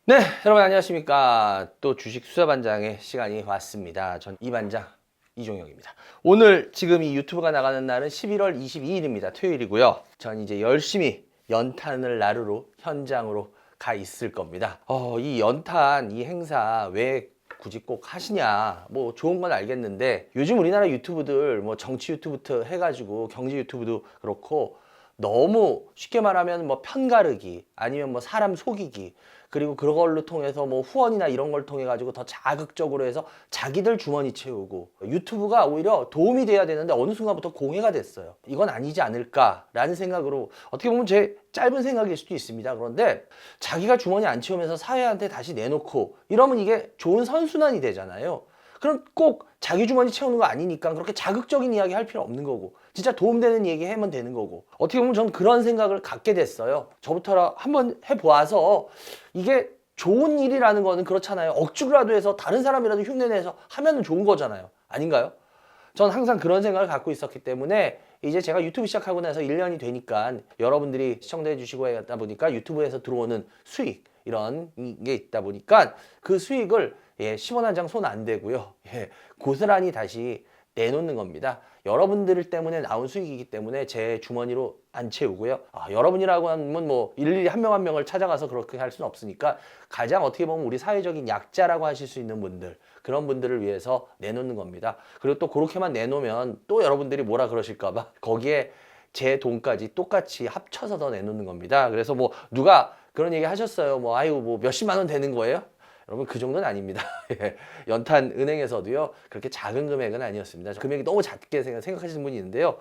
네, 여러분 안녕하십니까. 또 주식 수사반장의 시간이 왔습니다. 전 이반장 이종혁입니다. 오늘 지금 이 유튜브가 나가는 날은 11월 22일입니다. 토요일이고요. 전 이제 열심히 연탄을 나르러 현장으로 가 있을 겁니다. 이 연탄, 이 행사 왜 굳이 꼭 하시냐, 뭐 좋은 건 알겠는데 요즘 우리나라 유튜브들 뭐 정치 유튜브부터 해가지고 경제 유튜브도 그렇고 너무 쉽게 말하면 뭐 편가르기 아니면 뭐 사람 속이기, 그리고 그걸로 통해서 뭐 후원이나 이런 걸 통해 가지고 더 자극적으로 해서 자기들 주머니 채우고, 유튜브가 오히려 도움이 돼야 되는데 어느 순간부터 공해가 됐어요. 이건 아니지 않을까라는 생각으로, 어떻게 보면 제 짧은 생각일 수도 있습니다. 그런데 자기가 주머니 안 채우면서 사회한테 다시 내놓고 이러면 이게 좋은 선순환이 되잖아요. 그럼 꼭 자기 주머니 채우는 거 아니니까 그렇게 자극적인 이야기 할 필요 없는 거고, 진짜 도움되는 얘기 하면 되는 거고, 어떻게 보면 전 그런 생각을 갖게 됐어요. 저부터 한번 해보아서 이게 좋은 일이라는 거는 그렇잖아요. 억지로라도 해서 다른 사람이라도 흉내내서 하면 좋은 거잖아요. 아닌가요? 전 항상 그런 생각을 갖고 있었기 때문에 이제 제가 유튜브 시작하고 나서 1년이 되니까 여러분들이 시청해 주시고 하다 보니까 유튜브에서 들어오는 수익, 이런 게 있다 보니까 그 수익을 10원 한 장 손 안 대고요. 고스란히 다시 내놓는 겁니다. 여러분들 때문에 나온 수익이기 때문에 제 주머니로 안 채우고요. 여러분이라고 하면 뭐 일일이 한 명 한 명을 찾아가서 그렇게 할 수는 없으니까 가장 어떻게 보면 우리 사회적인 약자라고 하실 수 있는 분들, 그런 분들을 위해서 내놓는 겁니다. 그리고 또 그렇게만 내놓으면 또 여러분들이 뭐라 그러실까봐 거기에 제 돈까지 똑같이 합쳐서 더 내놓는 겁니다. 그래서 뭐 누가 그런 얘기 하셨어요. 뭐 아유 뭐 몇십만 원 되는 거예요? 여러분 그 정도는 아닙니다. 연탄 은행에서도요 그렇게 작은 금액은 아니었습니다. 금액이 너무 작게 생각하시는 분이 있는데요,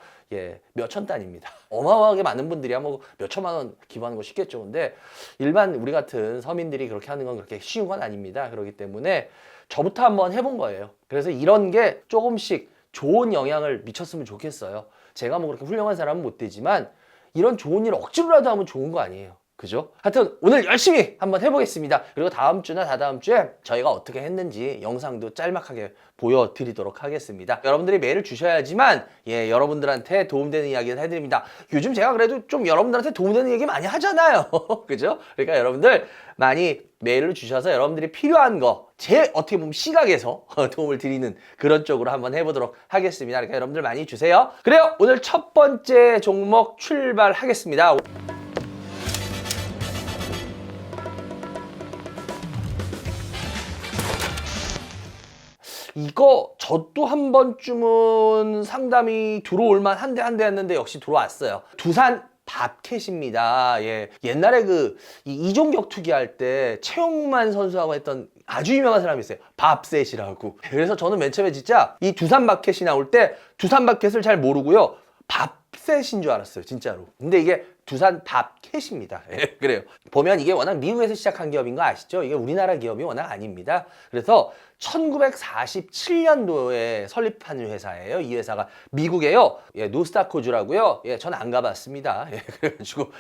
몇천 단입니다. 어마어마하게 많은 분들이야 뭐 몇천만 원 기부하는 거 쉽겠죠. 근데 일반 우리 같은 서민들이 그렇게 하는 건 그렇게 쉬운 건 아닙니다. 그렇기 때문에 저부터 한번 해본 거예요. 그래서 이런 게 조금씩 좋은 영향을 미쳤으면 좋겠어요. 제가 뭐 그렇게 훌륭한 사람은 못 되지만 이런 좋은 일을 억지로라도 하면 좋은 거 아니에요. 그죠? 하여튼 오늘 열심히 한번 해보겠습니다. 그리고 다음 주나 다다음 주에 저희가 어떻게 했는지 영상도 짤막하게 보여드리도록 하겠습니다. 여러분들이 메일을 주셔야지만 여러분들한테 도움되는 이야기를 해드립니다. 요즘 제가 그래도 좀 여러분들한테 도움되는 얘기 많이 하잖아요. 그죠? 그러니까 여러분들 많이 메일을 주셔서 여러분들이 필요한 거 제 어떻게 보면 시각에서 도움을 드리는 그런 쪽으로 한번 해보도록 하겠습니다. 그러니까 여러분들 많이 주세요. 그래요, 오늘 첫 번째 종목 출발하겠습니다. 이거 저도 한 번쯤은 상담이 들어올 만한데 했는데 역시 들어왔어요. 두산 밥캣입니다. 옛날에 이종격 투기할 때 최용만 선수하고 했던 아주 유명한 사람이 있어요. 밥셋이라고. 그래서 저는 맨 처음에 진짜 이 두산 밥캣이 나올 때 두산 밥캣을 잘 모르고요, 밥셋인 줄 알았어요, 진짜로. 근데 이게 두산 밥캣입니다. 그래요. 보면 이게 워낙 미국에서 시작한 기업인 거 아시죠? 이게 우리나라 기업이 워낙 아닙니다. 그래서 1947년도에 설립한 회사예요. 이 회사가 미국에요. 노스타코즈라고요. 전 안 가봤습니다. 그래가지고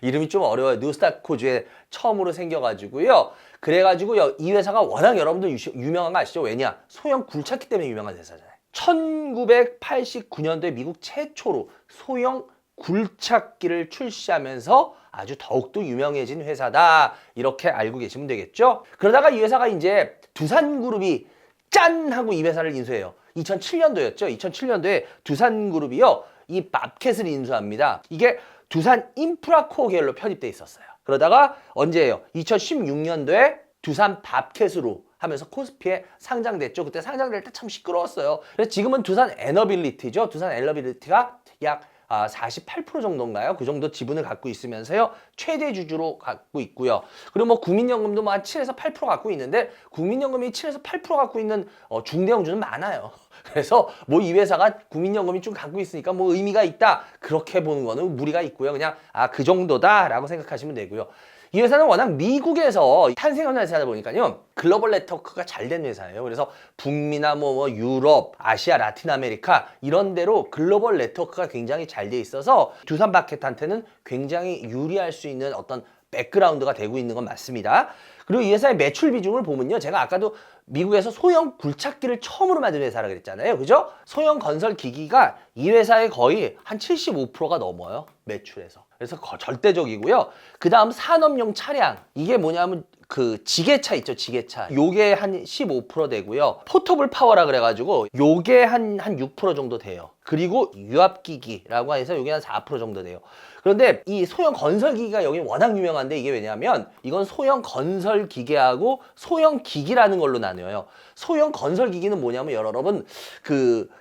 이름이 좀 어려워요. 노스타코즈에 처음으로 생겨가지고요. 그래가지고 이 회사가 워낙 여러분들 유명한 거 아시죠? 왜냐? 소형 굴착기 때문에 유명한 회사잖아요. 1989년도에 미국 최초로 소형 굴착기를 출시하면서 아주 더욱더 유명해진 회사다, 이렇게 알고 계시면 되겠죠. 그러다가 이 회사가 이제 두산그룹이 짠 하고 이 회사를 인수해요. 2007년도였죠. 2007년도에 두산그룹이요 이 밥캣을 인수합니다. 이게 두산 인프라코어 계열로 편입돼 있었어요. 그러다가 언제예요? 2016년도에 두산 밥캣으로 하면서 코스피에 상장됐죠. 그때 상장될 때 참 시끄러웠어요. 그래서 지금은 두산 에너빌리티죠. 두산 에너빌리티가 약 48% 정도인가요? 그 정도 지분을 갖고 있으면서요, 최대 주주로 갖고 있고요. 그리고 뭐 국민연금도 뭐 한 7에서 8% 갖고 있는데, 국민연금이 7에서 8% 갖고 있는 중대형주는 많아요. 그래서 뭐 이 회사가 국민연금이 좀 갖고 있으니까 뭐 의미가 있다, 그렇게 보는 거는 무리가 있고요. 그냥 그 정도다라고 생각하시면 되고요. 이 회사는 워낙 미국에서 탄생한 회사다 보니까요, 글로벌 네트워크가 잘 된 회사예요. 그래서 북미나 뭐 유럽, 아시아, 라틴 아메리카 이런 데로 글로벌 네트워크가 굉장히 잘 돼 있어서 두산 밥캣한테는 굉장히 유리할 수 있는 어떤 백그라운드가 되고 있는 건 맞습니다. 그리고 이 회사의 매출 비중을 보면요, 제가 아까도 미국에서 소형 굴착기를 처음으로 만든 회사라 그랬잖아요. 그죠? 소형 건설 기기가 이 회사의 거의 한 75%가 넘어요, 매출에서. 그래서 절대적이고요. 그 다음 산업용 차량, 이게 뭐냐면 그 지게차 있죠, 지게차. 요게 한 15% 되고요. 포터블 파워라 그래가지고 요게 한 6% 정도 돼요. 그리고 유압기기라고 해서 요게 한 4% 정도 돼요. 그런데 이 소형 건설기기가 여기 워낙 유명한데 이게 왜냐하면 이건 소형 건설기계하고 소형 기기라는 걸로 나뉘어요. 소형 건설기기는 뭐냐면 여러분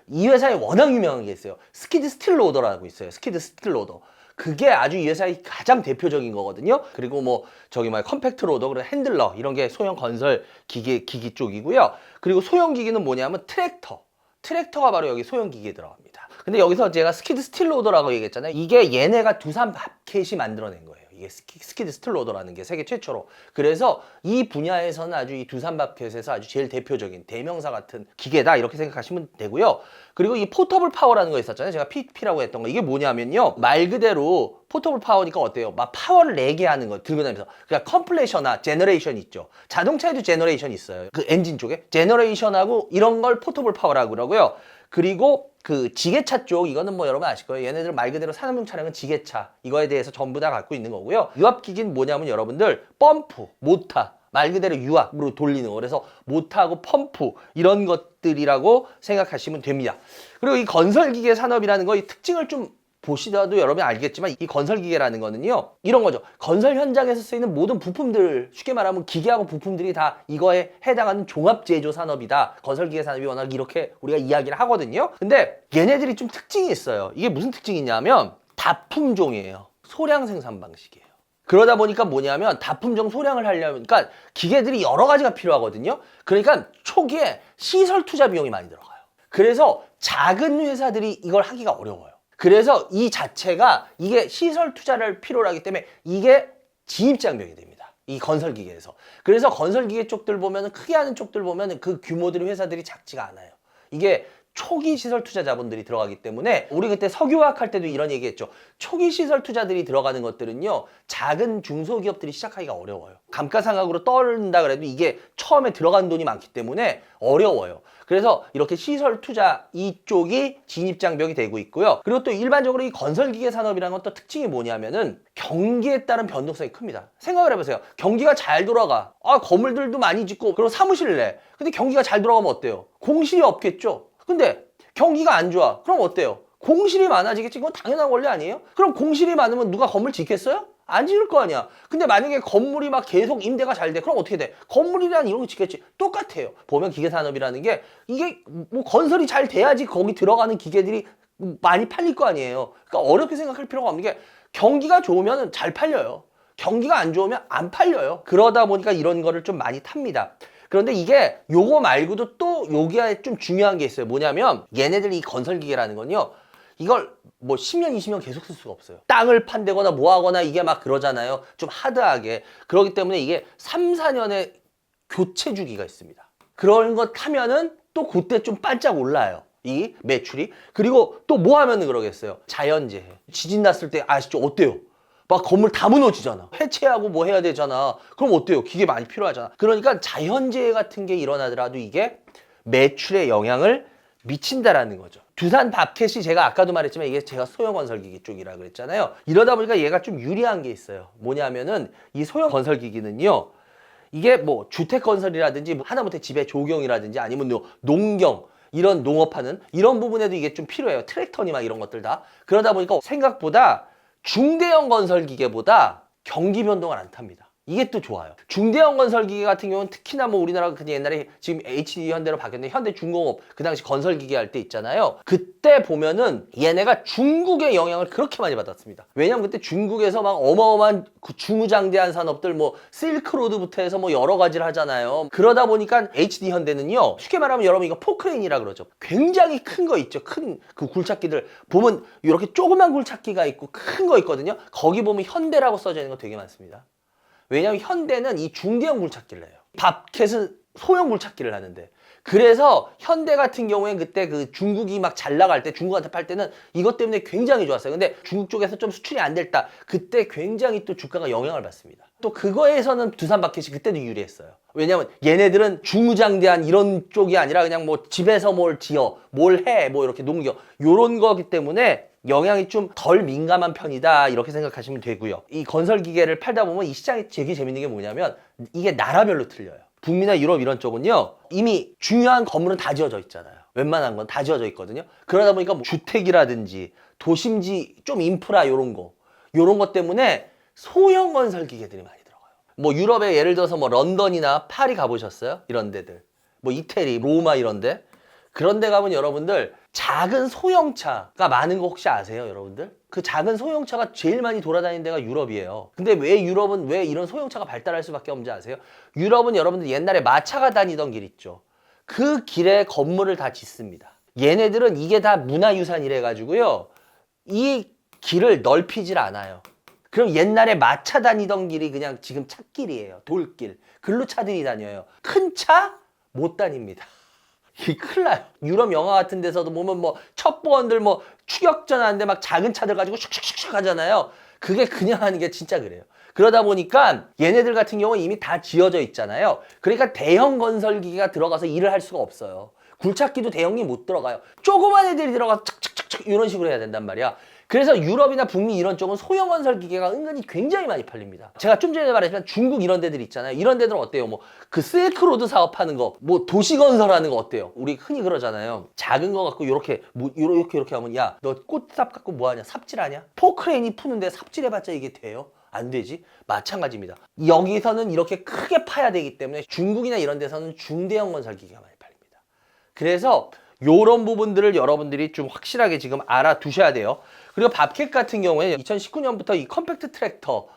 이 회사에 워낙 유명한 게 있어요. 스키드 스틸 로더라고 있어요. 스키드 스틸 로더. 그게 아주 이 회사의 가장 대표적인 거거든요. 그리고 뭐 저기 컴팩트 로더, 그리고 핸들러 이런 게 소형 건설 기기 쪽이고요. 그리고 소형 기기는 뭐냐면 트랙터가 바로 여기 소형 기기에 들어갑니다. 근데 여기서 제가 스키드 스틸 로더라고 얘기했잖아요. 이게 얘네가 두산 밥캣이 만들어낸 거예요. 이게 스키드 스틸 로더라는 게 세계 최초로. 그래서 이 분야에서는 아주 이 두산 밥캣에서 아주 제일 대표적인 대명사 같은 기계다 이렇게 생각하시면 되고요. 그리고 이 포터블 파워라는 거 있었잖아요. 제가 PP라고 했던 거. 이게 뭐냐면요. 말 그대로 포터블 파워니까 어때요? 막 파워를 내게 하는 거 들고 다니면서. 그러니까 컴플레셔나 제너레이션 있죠. 자동차에도 제너레이션 있어요. 그 엔진 쪽에. 제너레이션하고 이런 걸 포터블 파워라고 그러고요. 그리고 그 지게차 쪽, 이거는 뭐 여러분 아실 거예요. 얘네들 말 그대로 산업용 차량은 지게차. 이거에 대해서 전부 다 갖고 있는 거고요. 유압기기는 뭐냐면 여러분들 펌프, 모터. 말 그대로 유압으로 돌리는 거. 그래서 모터하고 펌프 이런 것들이라고 생각하시면 됩니다. 그리고 이 건설기계 산업이라는 거 이 특징을 좀 보시더라도 여러분이 알겠지만 이 건설기계라는 거는요 이런 거죠. 건설 현장에서 쓰이는 모든 부품들, 쉽게 말하면 기계하고 부품들이 다 이거에 해당하는 종합제조 산업이다. 건설기계 산업이 워낙 이렇게 우리가 이야기를 하거든요. 근데 얘네들이 좀 특징이 있어요. 이게 무슨 특징이 있냐면 다품종이에요. 소량 생산 방식이에요. 그러다 보니까 뭐냐면 다품종 소량을 하려면, 그러니까 기계들이 여러 가지가 필요하거든요. 그러니까 초기에 시설 투자 비용이 많이 들어가요. 그래서 작은 회사들이 이걸 하기가 어려워요. 그래서 이 자체가 이게 시설 투자를 필요로 하기 때문에 이게 진입장벽이 됩니다. 이 건설기계에서. 그래서 건설기계 쪽들 보면은, 크게 하는 쪽들 보면은 그 규모들의 회사들이 작지가 않아요. 이게 초기 시설 투자 자본들이 들어가기 때문에, 우리 그때 석유화학 할 때도 이런 얘기했죠. 초기 시설 투자들이 들어가는 것들은요 작은 중소기업들이 시작하기가 어려워요. 감가상각으로 떨는다 그래도 이게 처음에 들어간 돈이 많기 때문에 어려워요. 그래서 이렇게 시설 투자 이쪽이 진입장벽이 되고 있고요. 그리고 또 일반적으로 이 건설기계 산업이라는 건 또 특징이 뭐냐면은 경기에 따른 변동성이 큽니다. 생각을 해보세요. 경기가 잘 돌아가. 건물들도 많이 짓고 그리고 사무실 내. 근데 경기가 잘 돌아가면 어때요? 공실이 없겠죠. 근데 경기가 안 좋아. 그럼 어때요? 공실이 많아지겠지. 그건 당연한 원리 아니에요? 그럼 공실이 많으면 누가 건물 짓겠어요? 안 지을 거 아니야. 근데 만약에 건물이 막 계속 임대가 잘 돼. 그럼 어떻게 돼? 건물이란 이런 거 짓겠지. 똑같아요. 보면 기계산업이라는 게 이게 뭐 건설이 잘 돼야지 거기 들어가는 기계들이 많이 팔릴 거 아니에요. 그러니까 어렵게 생각할 필요가 없는 게 경기가 좋으면 잘 팔려요. 경기가 안 좋으면 안 팔려요. 그러다 보니까 이런 거를 좀 많이 탑니다. 그런데 이게 요거 말고도 또 여기에 좀 중요한 게 있어요. 뭐냐면 얘네들 이 건설기계라는 건요. 이걸 뭐 10년, 20년 계속 쓸 수가 없어요. 땅을 판대거나 뭐 하거나 이게 막 그러잖아요. 좀 하드하게. 그렇기 때문에 이게 3, 4년의 교체 주기가 있습니다. 그런 거 타면은 또 그때 좀 반짝 올라요. 이 매출이. 그리고 또 뭐 하면은 그러겠어요. 자연재해. 지진 났을 때 아시죠? 어때요? 막 건물 다 무너지잖아. 해체하고 뭐 해야 되잖아. 그럼 어때요? 기계 많이 필요하잖아. 그러니까 자연재해 같은 게 일어나더라도 이게 매출에 영향을 미친다라는 거죠. 두산 밥캣이 제가 아까도 말했지만 이게 제가 소형 건설기기 쪽이라 그랬잖아요. 이러다 보니까 얘가 좀 유리한 게 있어요. 뭐냐면은 이 소형 건설기기는요. 이게 뭐 주택 건설이라든지 하다못해 집의 조경이라든지 아니면 농경 이런 농업하는 이런 부분에도 이게 좀 필요해요. 트랙터니 막 이런 것들 다. 그러다 보니까 생각보다 중대형 건설기계보다 경기 변동을 안 탑니다. 이게 또 좋아요. 중대형 건설기계 같은 경우는 특히나 뭐 우리나라가 그냥 옛날에 지금 HD 현대로 바뀌었는데 현대중공업 그 당시 건설기계 할 때 있잖아요. 그때 보면은 얘네가 중국의 영향을 그렇게 많이 받았습니다. 왜냐면 그때 중국에서 막 어마어마한 그 중후장대한 산업들 뭐 실크로드부터 해서 뭐 여러 가지를 하잖아요. 그러다 보니까 HD 현대는요. 쉽게 말하면 여러분 이거 포크레인이라 그러죠. 굉장히 큰 거 있죠. 큰 그 굴착기들 보면 이렇게 조그만 굴착기가 있고 큰 거 있거든요. 거기 보면 현대라고 써져 있는 거 되게 많습니다. 왜냐면 현대는 이 중대형 굴착기를 해요. 밥캣은 소형 굴착기를 하는데. 그래서 현대 같은 경우엔 그때 그 중국이 막 잘 나갈 때 중국한테 팔 때는 이것 때문에 굉장히 좋았어요. 근데 중국 쪽에서 좀 수출이 안 됐다. 그때 굉장히 또 주가가 영향을 받습니다. 또 그거에서는 두산 밥캣이 그때도 유리했어요. 왜냐면 얘네들은 중무장대한 이런 쪽이 아니라 그냥 뭐 집에서 뭘 지어, 뭘 해, 뭐 이렇게 농경 요런 거기 때문에 영향이 좀 덜 민감한 편이다 이렇게 생각하시면 되고요. 이 건설기계를 팔다 보면 이 시장이 되게 재밌는 게 뭐냐면 이게 나라별로 틀려요. 북미나 유럽 이런 쪽은요 이미 중요한 건물은 다 지어져 있잖아요. 웬만한 건 다 지어져 있거든요. 그러다 보니까 뭐 주택이라든지 도심지 좀 인프라 요런 것 때문에 소형 건설 기계들이 많이 들어가요. 뭐 유럽에 예를 들어서 뭐 런던이나 파리 가보셨어요? 이런 데들 뭐 이태리, 로마 이런 데 그런 데 가면 여러분들 작은 소형차가 많은 거 혹시 아세요, 여러분들? 그 작은 소형차가 제일 많이 돌아다니는 데가 유럽이에요. 근데 왜 유럽은 왜 이런 소형차가 발달할 수밖에 없는지 아세요? 유럽은 여러분들 옛날에 마차가 다니던 길 있죠. 그 길에 건물을 다 짓습니다. 얘네들은 이게 다 문화유산이래 가지고요. 이 길을 넓히질 않아요. 그럼 옛날에 마차 다니던 길이 그냥 지금 찻길이에요. 돌길. 글로 차들이 다녀요. 큰 차 못 다닙니다. 이게 큰일 나요. 유럽 영화 같은 데서도 보면 뭐 첩보원들 뭐 추격전 하는데 막 작은 차들 가지고 슉슉슉슉 하잖아요. 그게 그냥 하는 게 진짜 그래요. 그러다 보니까 얘네들 같은 경우는 이미 다 지어져 있잖아요. 그러니까 대형 건설기가 들어가서 일을 할 수가 없어요. 굴착기도 대형이 못 들어가요. 조그만 애들이 들어가서 착착착착 이런 식으로 해야 된단 말이야. 그래서 유럽이나 북미 이런 쪽은 소형 건설 기계가 은근히 굉장히 많이 팔립니다. 제가 좀 전에 말했지만 중국 이런 데들 있잖아요. 이런 데들은 어때요? 뭐 그 실크로드 사업하는 거, 뭐 도시 건설하는 거 어때요? 우리 흔히 그러잖아요. 작은 거 갖고 이렇게 뭐 이렇게 하면 야, 너 꽃삽 갖고 뭐 하냐? 삽질하냐? 포크레인이 푸는데 삽질해봤자 이게 돼요? 안 되지? 마찬가지입니다. 여기서는 이렇게 크게 파야 되기 때문에 중국이나 이런 데서는 중대형 건설 기계가 많이 팔립니다. 그래서 요런 부분들을 여러분들이 좀 확실하게 지금 알아두셔야 돼요. 그리고 밥캣 같은 경우에 2019년부터 이 컴팩트 트랙터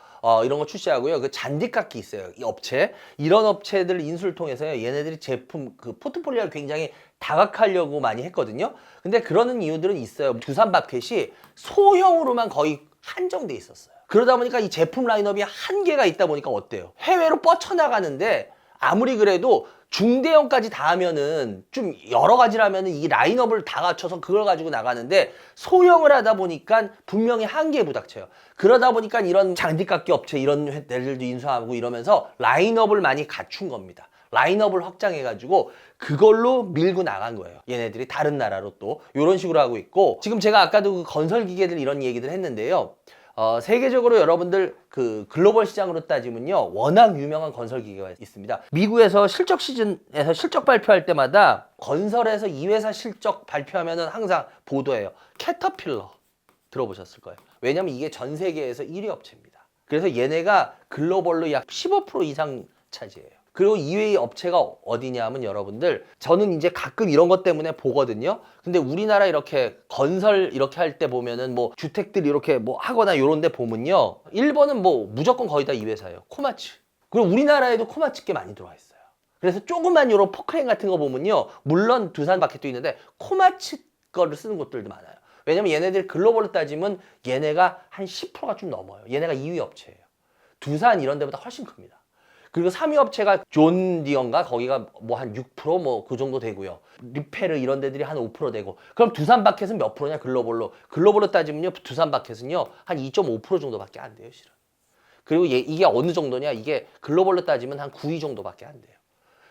이런 거 출시하고요. 그 잔디깎기 있어요. 이 업체. 이런 업체들 인수를 통해서 얘네들이 제품 그 포트폴리오를 굉장히 다각하려고 많이 했거든요. 근데 그러는 이유들은 있어요. 두산 밥캣이 소형으로만 거의 한정돼 있었어요. 그러다 보니까 이 제품 라인업이 한계가 있다 보니까 어때요? 해외로 뻗쳐나가는데 아무리 그래도 중대형까지 다 하면은 좀 여러 가지라면은 이 라인업을 다 갖춰서 그걸 가지고 나가는데 소형을 하다 보니까 분명히 한계에 부닥쳐요. 그러다 보니까 이런 장비깎기 업체 이런 데들도 인수하고 이러면서 라인업을 많이 갖춘 겁니다. 라인업을 확장해가지고 그걸로 밀고 나간 거예요. 얘네들이 다른 나라로 또 이런 식으로 하고 있고 지금 제가 아까도 그 건설 기계들 이런 얘기들 했는데요. 세계적으로 여러분들 그 글로벌 시장으로 따지면요 워낙 유명한 건설 기계가 있습니다. 미국에서 실적 시즌에서 실적 발표할 때마다 건설에서 이 회사 실적 발표하면은 항상 보도해요. 캐터필러 들어보셨을 거예요. 왜냐면 이게 전 세계에서 1위 업체입니다. 그래서 얘네가 글로벌로 약 15% 이상 차지해요. 그리고 이외의 업체가 어디냐 하면 여러분들 저는 이제 가끔 이런 것 때문에 보거든요. 근데 우리나라 이렇게 건설 이렇게 할 때 보면은 뭐 주택들 이렇게 뭐 하거나 이런 데 보면요. 일본은 뭐 무조건 거의 다 이 회사예요. 코마츠. 그리고 우리나라에도 코마츠 게 많이 들어와 있어요. 그래서 조그만 이런 포크레인 같은 거 보면요. 물론 두산 바켓도 있는데 코마츠 거를 쓰는 곳들도 많아요. 왜냐면 얘네들 글로벌로 따지면 얘네가 한 10%가 좀 넘어요. 얘네가 2위 업체예요. 두산 이런 데보다 훨씬 큽니다. 그리고 3위 업체가 존 디어인가 거기가 뭐 한 6% 뭐 그 정도 되고요. 리페르 이런 데들이 한 5% 되고 그럼 두산 바켓은 몇 프로냐 글로벌로 따지면요 두산 바켓은요 한 2.5% 정도밖에 안 돼요 실은. 그리고 이게 어느 정도냐 이게 글로벌로 따지면 한 9위 정도밖에 안 돼요.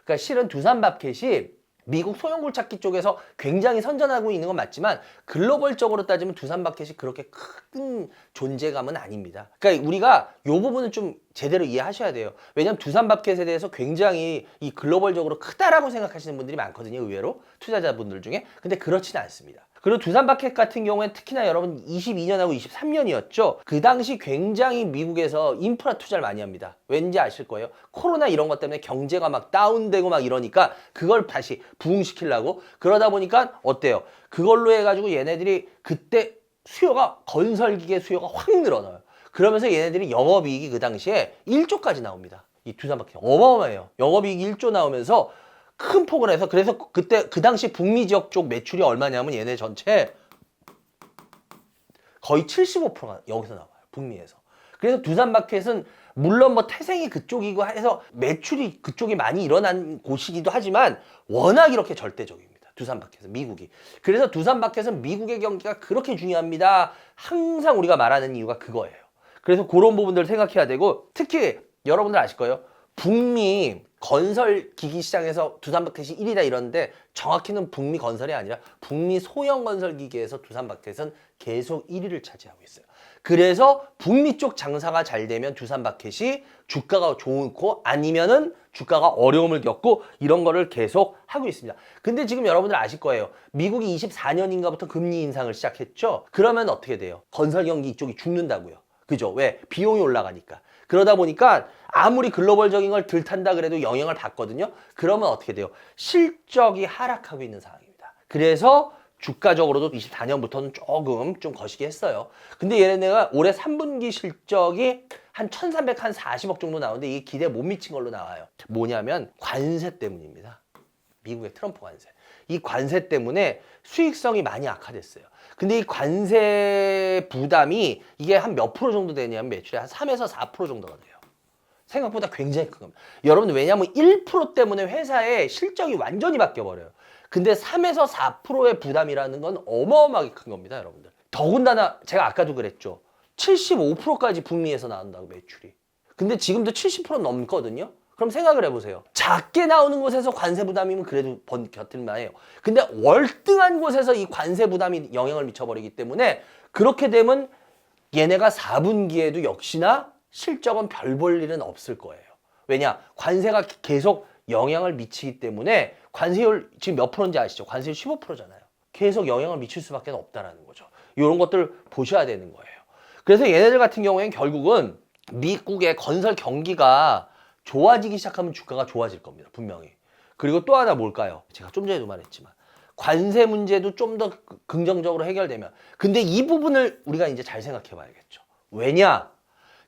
그러니까 실은 두산 바켓이 미국 소형 굴착기 쪽에서 굉장히 선전하고 있는 건 맞지만 글로벌적으로 따지면 두산 바켓이 그렇게 큰 존재감은 아닙니다. 그러니까 우리가 이 부분은 좀 제대로 이해하셔야 돼요. 왜냐하면 두산 바켓에 대해서 굉장히 이 글로벌적으로 크다라고 생각하시는 분들이 많거든요. 의외로 투자자분들 중에. 근데 그렇지는 않습니다. 그리고 두산 바켓 같은 경우에 특히나 여러분 22년하고 23년이었죠. 그 당시 굉장히 미국에서 인프라 투자를 많이 합니다. 왠지 아실 거예요. 코로나 이런 것 때문에 경제가 막 다운되고 막 이러니까 그걸 다시 부흥시키려고 그러다 보니까 어때요? 그걸로 해가지고 얘네들이 그때 수요가 건설기계 수요가 확 늘어나요. 그러면서 얘네들이 영업이익이 그 당시에 1조까지 나옵니다. 이 두산 바켓 어마어마해요. 영업이익이 1조 나오면서 큰 폭을 해서 그래서 그때 그 당시 북미 지역 쪽 매출이 얼마냐면 얘네 전체 거의 75%가 여기서 나와요. 북미에서. 그래서 두산 바켓은 물론 뭐 태생이 그쪽이고 해서 매출이 그쪽이 많이 일어난 곳이기도 하지만 워낙 이렇게 절대적입니다. 두산 바켓은 미국이. 그래서 두산 바켓은 미국의 경기가 그렇게 중요합니다. 항상 우리가 말하는 이유가 그거예요. 그래서 그런 부분들을 생각해야 되고 특히 여러분들 아실 거예요. 북미 건설 기기 시장에서 두산마켓이 1위다 이러는데 정확히는 북미 건설이 아니라 북미 소형 건설 기계에서 두산마켓은 계속 1위를 차지하고 있어요. 그래서 북미 쪽 장사가 잘 되면 두산마켓이 주가가 좋고 아니면은 주가가 어려움을 겪고 이런 거를 계속 하고 있습니다. 근데 지금 여러분들 아실 거예요. 미국이 24년인가부터 금리 인상을 시작했죠. 그러면 어떻게 돼요? 건설 경기 이쪽이 죽는다고요. 그죠? 왜? 비용이 올라가니까. 그러다 보니까 아무리 글로벌적인 걸 들탄다 그래도 영향을 받거든요. 그러면 어떻게 돼요? 실적이 하락하고 있는 상황입니다. 그래서 주가적으로도 24년부터는 조금 좀 거시기 했어요. 근데 얘네가 올해 3분기 실적이 한 1340억 정도 나오는데 이게 기대에 못 미친 걸로 나와요. 뭐냐면 관세 때문입니다. 미국의 트럼프 관세. 이 관세 때문에 수익성이 많이 악화됐어요. 근데 이 관세 부담이 이게 한 몇 프로 정도 되냐면 매출의 한 3에서 4% 정도가 돼요. 생각보다 굉장히 큰 겁니다. 여러분들 왜냐하면 1% 때문에 회사의 실적이 완전히 바뀌어버려요. 근데 3에서 4%의 부담이라는 건 어마어마하게 큰 겁니다, 여러분들. 더군다나 제가 아까도 그랬죠. 75%까지 북미에서 나온다고 매출이. 근데 지금도 70% 넘거든요. 그럼 생각을 해보세요. 작게 나오는 곳에서 관세 부담이면 그래도 버틸만 해요. 근데 월등한 곳에서 이 관세 부담이 영향을 미쳐버리기 때문에 그렇게 되면 얘네가 4분기에도 역시나 실적은 별 볼 일은 없을 거예요. 왜냐? 관세가 계속 영향을 미치기 때문에 관세율 지금 몇 프로인지 아시죠? 관세율 15%잖아요. 계속 영향을 미칠 수밖에 없다라는 거죠. 이런 것들 보셔야 되는 거예요. 그래서 얘네들 같은 경우에는 결국은 미국의 건설 경기가 좋아지기 시작하면 주가가 좋아질 겁니다. 분명히. 그리고 또 하나 뭘까요? 제가 좀 전에도 말했지만 관세 문제도 좀 더 긍정적으로 해결되면 근데 이 부분을 우리가 이제 잘 생각해 봐야겠죠. 왜냐?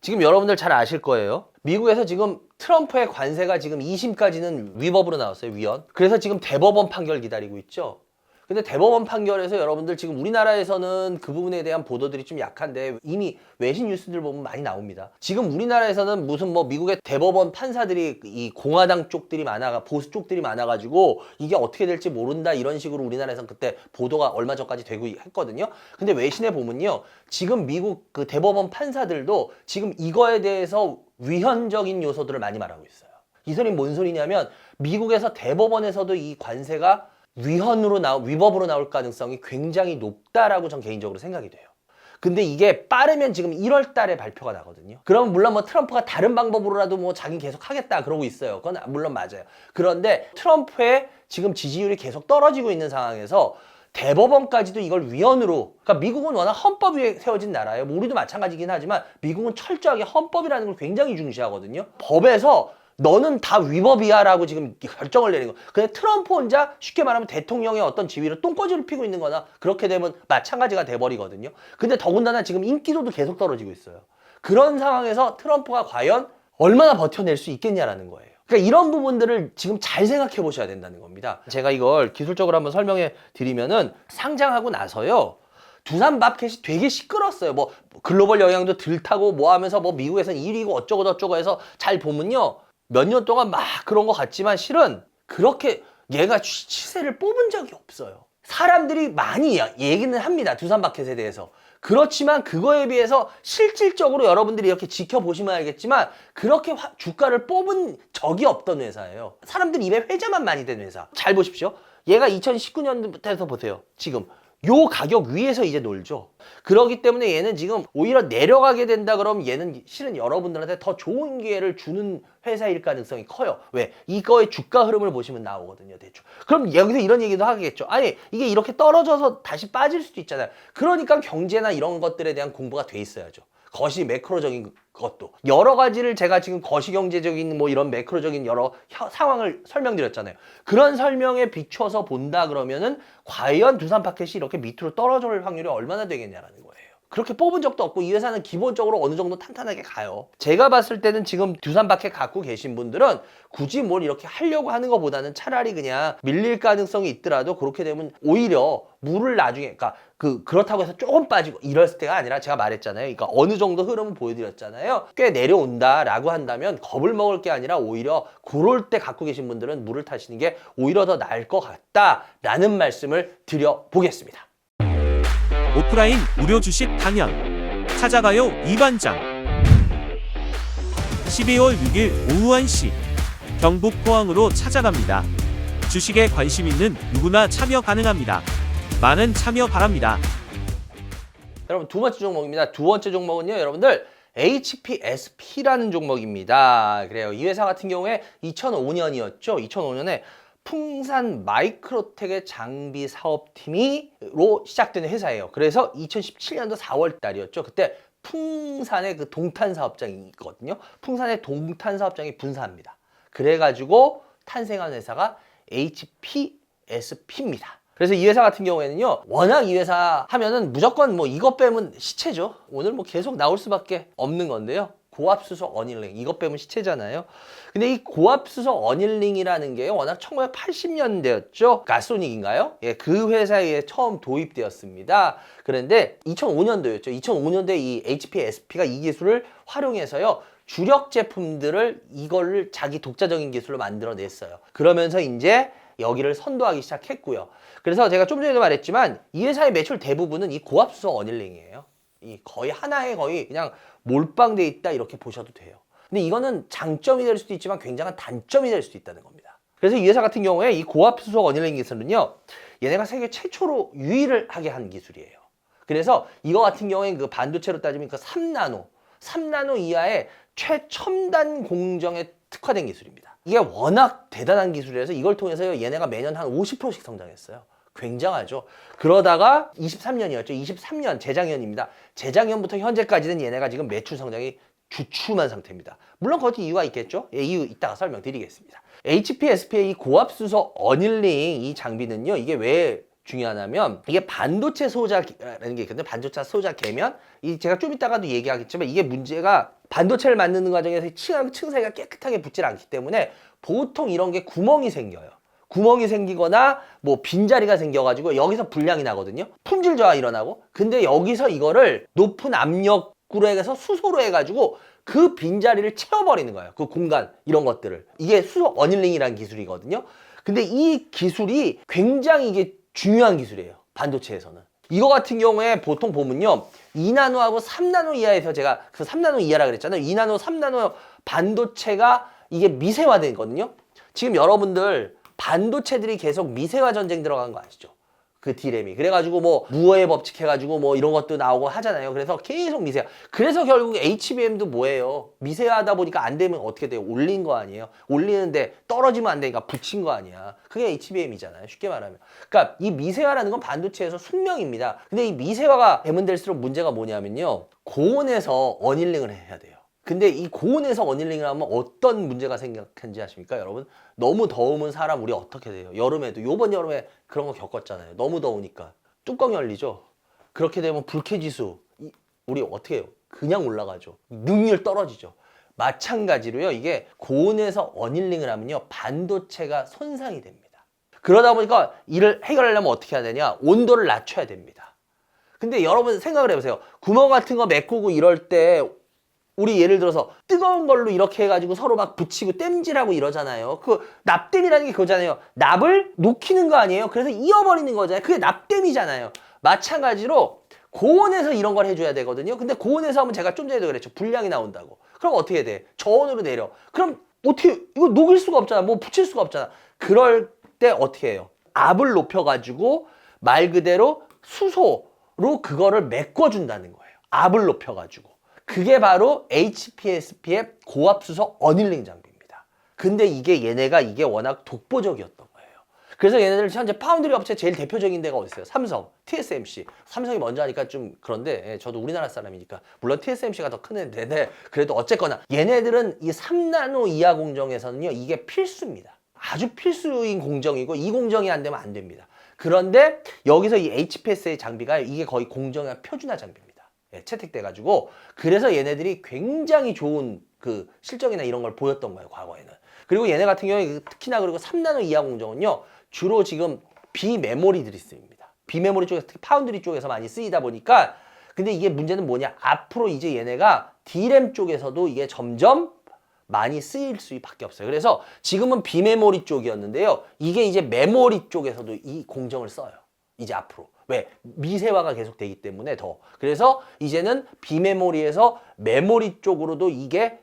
지금 여러분들 잘 아실 거예요. 미국에서 지금 트럼프의 관세가 지금 2심까지는 위법으로 나왔어요. 위헌. 그래서 지금 대법원 판결 기다리고 있죠. 근데 대법원 판결에서 여러분들 지금 우리나라에서는 그 부분에 대한 보도들이 좀 약한데 이미 외신 뉴스들 보면 많이 나옵니다. 지금 우리나라에서는 무슨 뭐 미국의 대법원 판사들이 이 공화당 쪽들이 보수 쪽들이 많아가지고 이게 어떻게 될지 모른다 이런 식으로 우리나라에서는 그때 보도가 얼마 전까지 되고 했거든요. 근데 외신에 보면요. 지금 미국 그 대법원 판사들도 지금 이거에 대해서 위헌적인 요소들을 많이 말하고 있어요. 이 소리는 뭔 소리냐면 미국에서 대법원에서도 이 관세가 위법으로 나올 가능성이 굉장히 높다라고 전 개인적으로 생각이 돼요. 근데 이게 빠르면 지금 1월 달에 발표가 나거든요. 그러면 물론 뭐 트럼프가 다른 방법으로라도 뭐 자기는 계속 하겠다 그러고 있어요. 그건 물론 맞아요. 그런데 트럼프의 지금 지지율이 계속 떨어지고 있는 상황에서 대법원까지도 이걸 위헌으로, 그러니까 미국은 워낙 헌법이 세워진 나라예요. 뭐 우리도 마찬가지긴 하지만 미국은 철저하게 헌법이라는 걸 굉장히 중시하거든요. 법에서 너는 다 위법이야 라고 지금 결정을 내린 거. 근데 트럼프 혼자 쉽게 말하면 대통령의 어떤 지위로 똥꼬지를 피고 있는 거나 그렇게 되면 마찬가지가 돼버리거든요. 근데 더군다나 지금 인기도도 계속 떨어지고 있어요. 그런 상황에서 트럼프가 과연 얼마나 버텨낼 수 있겠냐라는 거예요. 그러니까 이런 부분들을 지금 잘 생각해 보셔야 된다는 겁니다. 제가 이걸 기술적으로 한번 설명해 드리면은 상장하고 나서요. 두산마켓이 되게 시끄러웠어요. 뭐 글로벌 영향도 들 타고 뭐 하면서 뭐 미국에서는 1위고 어쩌고 저쩌고 해서 잘 보면요. 몇 년 동안 막 그런 것 같지만 실은 그렇게 얘가 시세를 뽑은 적이 없어요. 사람들이 많이 얘기는 합니다. 두산마켓에 대해서. 그렇지만 그거에 비해서 실질적으로 여러분들이 이렇게 지켜보시면 알겠지만 그렇게 주가를 뽑은 적이 없던 회사예요. 사람들 입에 회자만 많이 된 회사. 잘 보십시오. 얘가 2019년부터 해서 보세요. 지금 요 가격 위에서 이제 놀죠. 그렇기 때문에 얘는 지금 오히려 내려가게 된다 그러면 얘는 실은 여러분들한테 더 좋은 기회를 주는 회사일 가능성이 커요. 왜? 이거의 주가 흐름을 보시면 나오거든요. 대충. 그럼 여기서 이런 얘기도 하겠죠. 아니 이게 이렇게 떨어져서 다시 빠질 수도 있잖아요. 그러니까 경제나 이런 것들에 대한 공부가 돼 있어야죠. 거시 매크로적인 것도 여러 가지를 제가 지금 거시경제적인 뭐 이런 매크로적인 여러 상황을 설명드렸잖아요. 그런 설명에 비춰서 본다 그러면은 과연 두산마켓이 이렇게 밑으로 떨어질 확률이 얼마나 되겠냐라는 거예요. 그렇게 뽑은 적도 없고 이 회사는 기본적으로 어느 정도 탄탄하게 가요. 제가 봤을 때는 지금 두산마켓 갖고 계신 분들은 굳이 뭘 이렇게 하려고 하는 것보다는 차라리 그냥 밀릴 가능성이 있더라도 그렇게 되면 오히려 물을 나중에 그렇다고 해서 조금 빠지고 이럴 때가 아니라 제가 말했잖아요. 그러니까 어느 정도 흐름을 보여드렸잖아요. 꽤 내려온다라고 한다면 겁을 먹을 게 아니라 오히려 그럴 때 갖고 계신 분들은 물을 타시는 게 오히려 더 나을 것 같다라는 말씀을 드려보겠습니다. 오프라인 무료 주식 강연 찾아가요 이반장 12월 6일 오후 1시 경북 포항으로 찾아갑니다. 주식에 관심 있는 누구나 참여 가능합니다. 많은 참여 바랍니다. 여러분 두 번째 종목입니다. 두 번째 종목은요, 여러분들 HPSP라는 종목입니다. 그래요. 이 회사 같은 경우에 2005년이었죠. 2005년에 풍산 마이크로텍의 장비 사업팀으로 시작된 회사예요. 그래서 2017년도 4월 달이었죠. 그때 풍산의 그 동탄 사업장이 있거든요. 풍산의 동탄 사업장이 분사합니다. 그래가지고 탄생한 회사가 HPSP입니다. 그래서 이 회사 같은 경우에는요, 워낙 이 회사 하면은 무조건 뭐 이것 빼면 시체죠. 오늘 뭐 계속 나올 수밖에 없는 건데요. 고압수소 어닐링, 이것 빼면 시체잖아요. 근데 이 고압수소 어닐링이라는 게 워낙 1980년대였죠. 가소닉인가요? 예, 그 회사에 처음 도입되었습니다. 그런데 2005년도였죠. 2005년도에 이 HPSP가 이 기술을 활용해서요, 주력 제품들을 이거를 자기 독자적인 기술로 만들어냈어요. 그러면서 이제 여기를 선도하기 시작했고요. 그래서 제가 좀 전에도 말했지만 이 회사의 매출 대부분은 이 고압수소 어닐링이에요. 이 거의 하나에 거의 그냥 몰빵돼 있다 이렇게 보셔도 돼요. 근데 이거는 장점이 될 수도 있지만 굉장한 단점이 될 수도 있다는 겁니다. 그래서 이 회사 같은 경우에 이 고압수소 어닐링 기술은요, 얘네가 세계 최초로 유일을 하게 한 기술이에요. 그래서 이거 같은 경우에 그 반도체로 따지면 그 3나노 이하의 최첨단 공정에 특화된 기술입니다. 이게 워낙 대단한 기술이라서 이걸 통해서 얘네가 매년 한 50%씩 성장했어요. 굉장하죠. 그러다가 23년이었죠. 23년, 재작년입니다. 재작년부터 현재까지는 얘네가 지금 매출 성장이 주춤한 상태입니다. 물론 그것도 이유가 있겠죠. 예, 이유 이따가 설명드리겠습니다. HPSP의 이 고압수소 어닐링 이 장비는요, 이게 왜 중요하냐면 이게 반도체 소자라는 게 있거든요. 반도체 소자 계면, 이 제가 좀 이따가도 얘기하겠지만 이게 문제가 반도체를 만드는 과정에서 층사이가 깨끗하게 붙질 않기 때문에 보통 이런 게 구멍이 생겨요. 구멍이 생기거나 뭐 빈자리가 생겨가지고 여기서 불량이 나거든요. 품질 저하 일어나고. 근데 여기서 이거를 높은 압력으로 해서 수소로 해가지고 그 빈자리를 채워버리는 거예요. 그 공간 이런 것들을. 이게 수소 어닐링이라는 기술이거든요. 근데 이 기술이 굉장히 이게 중요한 기술이에요. 반도체에서는. 이거 같은 경우에 보통 보면요, 2나노하고 3나노 이하에서, 제가 그 3나노 이하라 그랬잖아요. 2나노, 3나노 반도체가 이게 미세화되거든요. 지금 여러분들 반도체들이 계속 미세화 전쟁 들어간 거 아시죠? 그 디램이. 그래가지고 뭐 무어의 법칙 해가지고 뭐 이런 것도 나오고 하잖아요. 그래서 계속 미세화. 그래서 결국 HBM도 뭐예요? 미세화하다 보니까 안 되면 어떻게 돼요? 올린 거 아니에요? 올리는데 떨어지면 안 되니까 붙인 거 아니야. 그게 HBM이잖아요. 쉽게 말하면. 그러니까 이 미세화라는 건 반도체에서 숙명입니다. 근데 이 미세화가 되면 될수록 문제가 뭐냐면요, 고온에서 어닐링을 해야 돼요. 근데 이 고온에서 어닐링을 하면 어떤 문제가 생각한지 아십니까, 여러분? 너무 더우면 사람 우리 어떻게 돼요? 여름에도, 요번 여름에 그런 거 겪었잖아요. 너무 더우니까 뚜껑 열리죠. 그렇게 되면 불쾌지수 우리 어떻게 해요? 그냥 올라가죠. 능률 떨어지죠. 마찬가지로요, 이게 고온에서 어닐링을 하면요, 반도체가 손상이 됩니다. 그러다 보니까 이를 해결하려면 어떻게 해야 되냐? 온도를 낮춰야 됩니다. 근데 여러분 생각을 해보세요. 구멍 같은 거 메꾸고 이럴 때 우리 예를 들어서 뜨거운 걸로 이렇게 해가지고 서로 막 붙이고 땜질하고 이러잖아요. 그 납땜이라는 게 그거잖아요. 납을 녹이는 거 아니에요? 그래서 이어버리는 거잖아요. 그게 납땜이잖아요. 마찬가지로 고온에서 이런 걸 해줘야 되거든요. 근데 고온에서 하면 제가 좀 전에도 그랬죠. 불량이 나온다고. 그럼 어떻게 돼? 저온으로 내려. 그럼 어떻게, 이거 녹일 수가 없잖아. 뭐 붙일 수가 없잖아. 그럴 때 어떻게 해요? 압을 높여가지고 말 그대로 수소로 그거를 메꿔준다는 거예요. 압을 높여가지고. 그게 바로 HPSP의 고압수소 어닐링 장비입니다. 근데 얘네가 워낙 독보적이었던 거예요. 그래서 얘네들 현재 파운드리 업체 제일 대표적인 데가 어디 있어요? 삼성, TSMC. 삼성이 먼저 하니까 좀 그런데, 예, 저도 우리나라 사람이니까 물론 TSMC가 더 큰 애인데 그래도 어쨌거나 얘네들은 이 3나노 이하 공정에서는요, 이게 필수입니다. 아주 필수인 공정이고 이 공정이 안 되면 안 됩니다. 그런데 여기서 이 HPS의 장비가 이게 거의 공정의 표준화 장비입니다. 예, 채택돼가지고. 그래서 얘네들이 굉장히 좋은 그 실적이나 이런 걸 보였던 거예요, 과거에는. 그리고 얘네 같은 경우에 특히나 그리고 3나노 이하 공정은요, 주로 지금 비메모리들이 쓰입니다. 비메모리 쪽에서, 특히 파운드리 쪽에서 많이 쓰이다 보니까. 근데 이게 문제는 뭐냐, 앞으로 이제 얘네가 D램 쪽에서도 이게 점점 많이 쓰일 수밖에 없어요. 그래서 지금은 비메모리 쪽이었는데요, 이게 이제 메모리 쪽에서도 이 공정을 써요, 이제 앞으로. 왜? 미세화가 계속 되기 때문에 더. 그래서 이제는 비메모리에서 메모리 쪽으로도 이게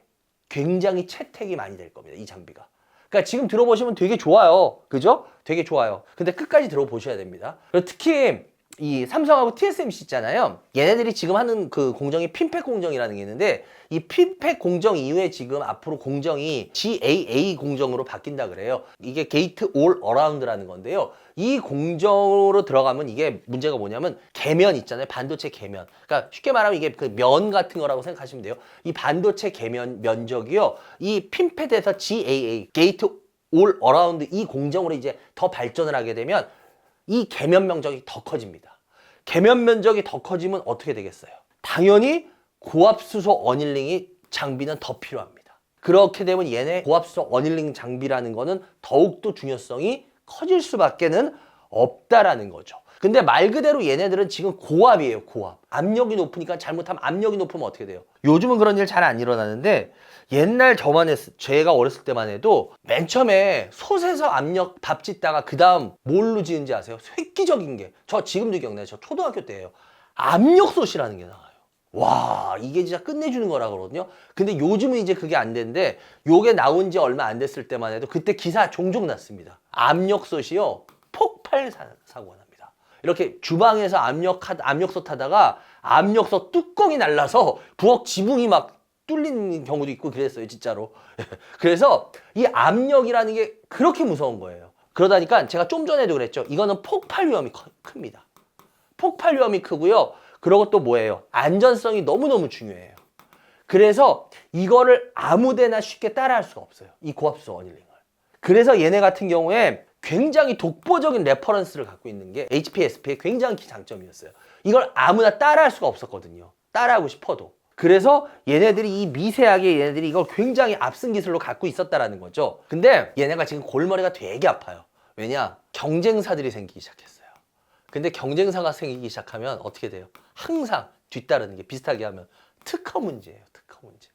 굉장히 채택이 많이 될 겁니다, 이 장비가. 그러니까 지금 들어보시면 되게 좋아요. 그죠? 되게 좋아요. 근데 끝까지 들어보셔야 됩니다. 그리고 특히 이 삼성하고 TSMC 있잖아요. 얘네들이 지금 하는 그 공정이 핀팩 공정이라는 게 있는데 이 핀팩 공정 이후에 지금 앞으로 공정이 GAA 공정으로 바뀐다 그래요. 이게 게이트 올 어라운드라는 건데요. 이 공정으로 들어가면 이게 문제가 뭐냐면 계면 있잖아요. 반도체 계면. 그러니까 쉽게 말하면 이게 그 면 같은 거라고 생각하시면 돼요. 이 반도체 계면 면적이요. 이 핀패드에서 GAA 게이트 올 어라운드 이 공정으로 이제 더 발전을 하게 되면 이 계면 면적이 더 커집니다. 계면 면적이 더 커지면 어떻게 되겠어요? 당연히 고압수소 어닐링이 장비는 더 필요합니다. 그렇게 되면 얘네 고압수소 어닐링 장비라는 거는 더욱더 중요성이 커질 수밖에는 없다라는 거죠. 근데 말 그대로 얘네들은 지금 고압이에요, 고압. 압력이 높으니까 잘못하면 압력이 높으면 어떻게 돼요? 요즘은 그런 일 잘 안 일어나는데 옛날 제가 어렸을 때만 해도 맨 처음에 솥에서 압력 밥 짓다가 그 다음 뭘로 지은지 아세요? 획기적인 게. 저 지금도 기억나요. 저 초등학교 때예요. 압력솥이라는 게 나와요. 와, 이게 진짜 끝내주는 거라 그러거든요. 근데 요즘은 이제 그게 안 되는데 요게 나온 지 얼마 안 됐을 때만 해도 그때 기사 종종 났습니다. 압력솥이요. 폭발 사고가 납니다. 이렇게 주방에서 압력솥 하다가 압력솥 뚜껑이 날라서 부엌 지붕이 막 뚫리는 경우도 있고 그랬어요, 진짜로. 그래서 이 압력이라는 게 그렇게 무서운 거예요. 그러다니까 제가 좀 전에도 그랬죠. 이거는 폭발 위험이 큽니다. 폭발 위험이 크고요. 그리고 또 뭐예요? 안전성이 너무너무 중요해요. 그래서 이거를 아무데나 쉽게 따라할 수가 없어요. 이 고압수소 어닐링을. 그래서 얘네 같은 경우에 굉장히 독보적인 레퍼런스를 갖고 있는 게 HPSP의 굉장히 장점이었어요. 이걸 아무나 따라할 수가 없었거든요. 따라하고 싶어도. 그래서 얘네들이 이 미세하게 얘네들이 이걸 굉장히 앞선 기술로 갖고 있었다라는 거죠. 근데 얘네가 지금 골머리가 되게 아파요. 왜냐? 경쟁사들이 생기기 시작했어요. 근데 경쟁사가 생기기 시작하면 어떻게 돼요? 항상 뒤따르는 게 비슷하게 하면 특허 문제예요. 특허 문제.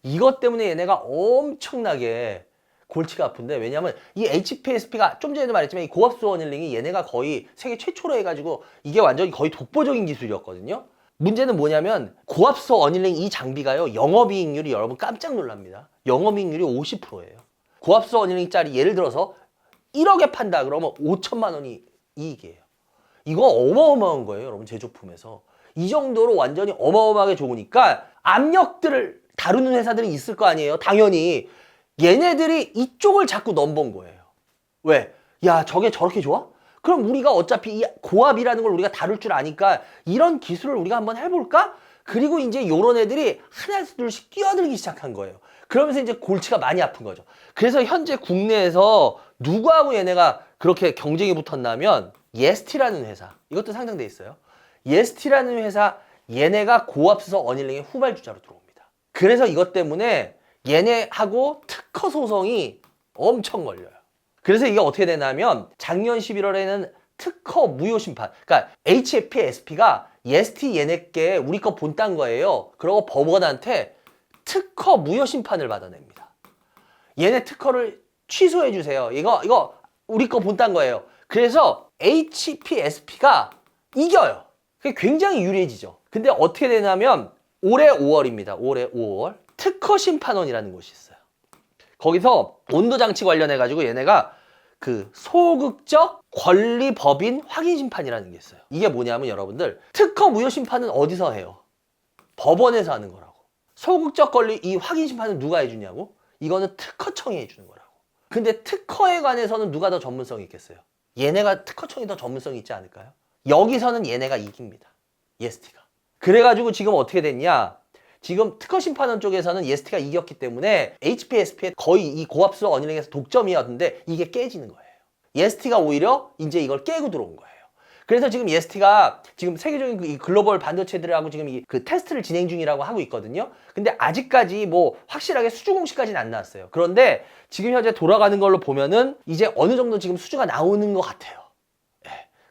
이것 때문에 얘네가 엄청나게 골치가 아픈데 왜냐하면 이 HPSP가 좀 전에도 말했지만 이 고압수소 어닐링이 얘네가 거의 세계 최초로 해가지고 이게 완전히 거의 독보적인 기술이었거든요. 문제는 뭐냐면 고압수소 어닐링 이 장비가요. 영업이익률이 여러분 깜짝 놀랍니다. 영업이익률이 50%예요. 고압수소 어닐링짜리 예를 들어서 1억에 판다 그러면 5천만 원이 이익이에요. 이거 어마어마한 거예요. 여러분 제조품에서. 이 정도로 완전히 어마어마하게 좋으니까 압력들을 다루는 회사들이 있을 거 아니에요. 당연히 얘네들이 이쪽을 자꾸 넘본 거예요. 왜? 야, 저게 저렇게 좋아? 그럼 우리가 어차피 이 고압이라는 걸 우리가 다룰 줄 아니까 이런 기술을 우리가 한번 해볼까? 그리고 이제 요런 애들이 하나둘씩 끼어들기 시작한 거예요. 그러면서 이제 골치가 많이 아픈 거죠. 그래서 현재 국내에서 누구하고 얘네가 그렇게 경쟁이 붙었냐면 예스티라는 회사. 이것도 상장돼 있어요. 예스티라는 회사 얘네가 고압수소 어닐링의 후발주자로 들어옵니다. 그래서 이것 때문에 얘네하고 특허 소송이 엄청 걸려요. 그래서 이게 어떻게 되냐면 작년 11월에는 특허 무효 심판. 그러니까 HPSP가 예스티 얘네께 우리 거 본딴 거예요. 그러고 법원한테 특허 무효 심판을 받아냅니다. 얘네 특허를 취소해 주세요. 이거 우리 거 본딴 거예요. 그래서 HPSP가 이겨요. 그게 굉장히 유리해지죠. 근데 어떻게 되냐면 올해 5월입니다. 올해 5월 특허심판원이라는 곳이 있어요. 거기서 온도장치 관련해가지고 얘네가 그 소극적 권리법인 확인심판이라는 게 있어요. 이게 뭐냐면 여러분들 특허 무효심판은 어디서 해요? 법원에서 하는 거라고. 소극적 권리 이 확인심판은 누가 해주냐고? 이거는 특허청이 해주는 거라고. 근데 특허에 관해서는 누가 더 전문성이 있겠어요? 얘네가 특허청이 더 전문성이 있지 않을까요? 여기서는 얘네가 이깁니다. 예스티가. 그래가지고 지금 어떻게 됐냐? 지금 특허심판원 쪽에서는 예스티가 이겼기 때문에 HPSP의 거의 이 고압수소 어닐링에서 독점이었는데 이게 깨지는 거예요. 예스티가 오히려 이제 이걸 깨고 들어온 거예요. 그래서 지금 예스티가 지금 세계적인 이 글로벌 반도체들하고 지금 그 테스트를 진행 중이라고 하고 있거든요. 근데 아직까지 뭐 확실하게 수주 공시까지는 안 나왔어요. 그런데 지금 현재 돌아가는 걸로 보면은 이제 어느 정도 지금 수주가 나오는 것 같아요.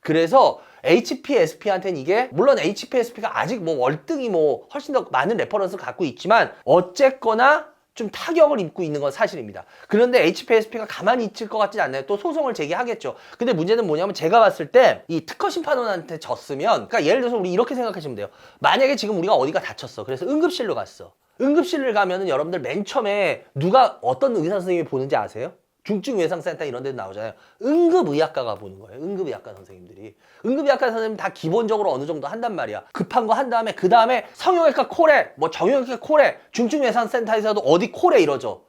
그래서 HPSP한테는 이게 물론 HPSP가 아직 뭐 월등히 뭐 훨씬 더 많은 레퍼런스를 갖고 있지만 어쨌거나 좀 타격을 입고 있는 건 사실입니다. 그런데 HPSP가 가만히 있을 것 같지 않나요? 또 소송을 제기하겠죠. 근데 문제는 뭐냐면 제가 봤을 때 이 특허심판원한테 졌으면 그러니까 예를 들어서 우리 이렇게 생각하시면 돼요. 만약에 지금 우리가 어디가 다쳤어. 그래서 응급실로 갔어. 응급실을 가면은 여러분들 맨 처음에 누가 어떤 의사 선생님이 보는지 아세요? 중증외상센터 이런 데도 나오잖아요. 응급의학과가 보는 거예요. 응급의학과 선생님들이. 응급의학과 선생님 다 기본적으로 어느 정도 한단 말이야. 급한 거 한 다음에 그 다음에 성형외과 콜에 뭐 정형외과 콜에 중증외상센터에서도 어디 콜에 이러죠.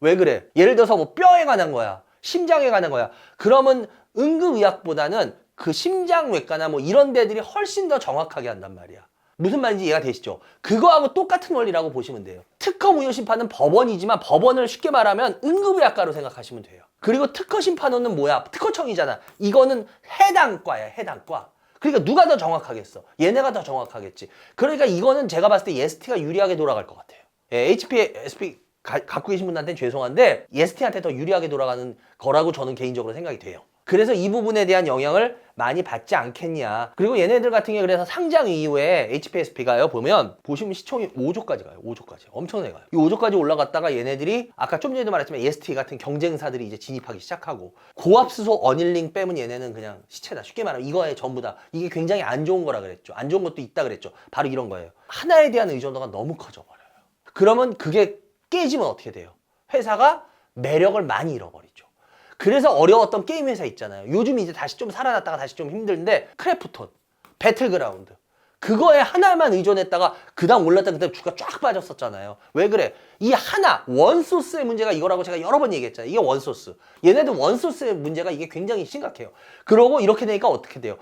왜 그래? 예를 들어서 뭐 뼈에 관한 거야. 심장에 관한 거야. 그러면 응급의학보다는 그 심장외과나 뭐 이런 데들이 훨씬 더 정확하게 한단 말이야. 무슨 말인지 이해가 되시죠? 그거하고 똑같은 원리라고 보시면 돼요. 특허 무효 심판은 법원이지만 법원을 쉽게 말하면 응급의학과로 생각하시면 돼요. 그리고 특허 심판원은 뭐야? 특허청이잖아. 이거는 해당과야, 해당과. 그러니까 누가 더 정확하겠어? 얘네가 더 정확하겠지. 그러니까 이거는 제가 봤을 때 EST가 유리하게 돌아갈 것 같아요. HPSP 갖고 계신 분한테는 죄송한데 EST한테 더 유리하게 돌아가는 거라고 저는 개인적으로 생각이 돼요. 그래서 이 부분에 대한 영향을 많이 받지 않겠냐. 그리고 얘네들 같은 게 그래서 상장 이후에 HPSP가요, 보시면 시총이 5조까지 가요. 5조까지. 엄청나게 가요. 이 5조까지 올라갔다가 얘네들이 아까 좀 전에도 말했지만 EST 같은 경쟁사들이 이제 진입하기 시작하고 고압수소 어닐링 빼면 얘네는 그냥 시체다. 쉽게 말하면 이거에 전부 다. 이게 굉장히 안 좋은 거라 그랬죠. 안 좋은 것도 있다 그랬죠. 바로 이런 거예요. 하나에 대한 의존도가 너무 커져버려요. 그러면 그게 깨지면 어떻게 돼요? 회사가 매력을 많이 잃어버리죠. 그래서 어려웠던 게임 회사 있잖아요. 요즘 이제 다시 좀 살아났다가 다시 좀 힘든데 크래프톤, 배틀그라운드 그거에 하나만 의존했다가 그 다음 올랐다 그때 주가 쫙 빠졌었잖아요. 왜 그래? 이 하나 원소스의 문제가 이거라고 제가 여러 번 얘기했잖아요. 이게 원소스. 얘네들 원소스의 문제가 이게 굉장히 심각해요. 그러고 이렇게 되니까 어떻게 돼요?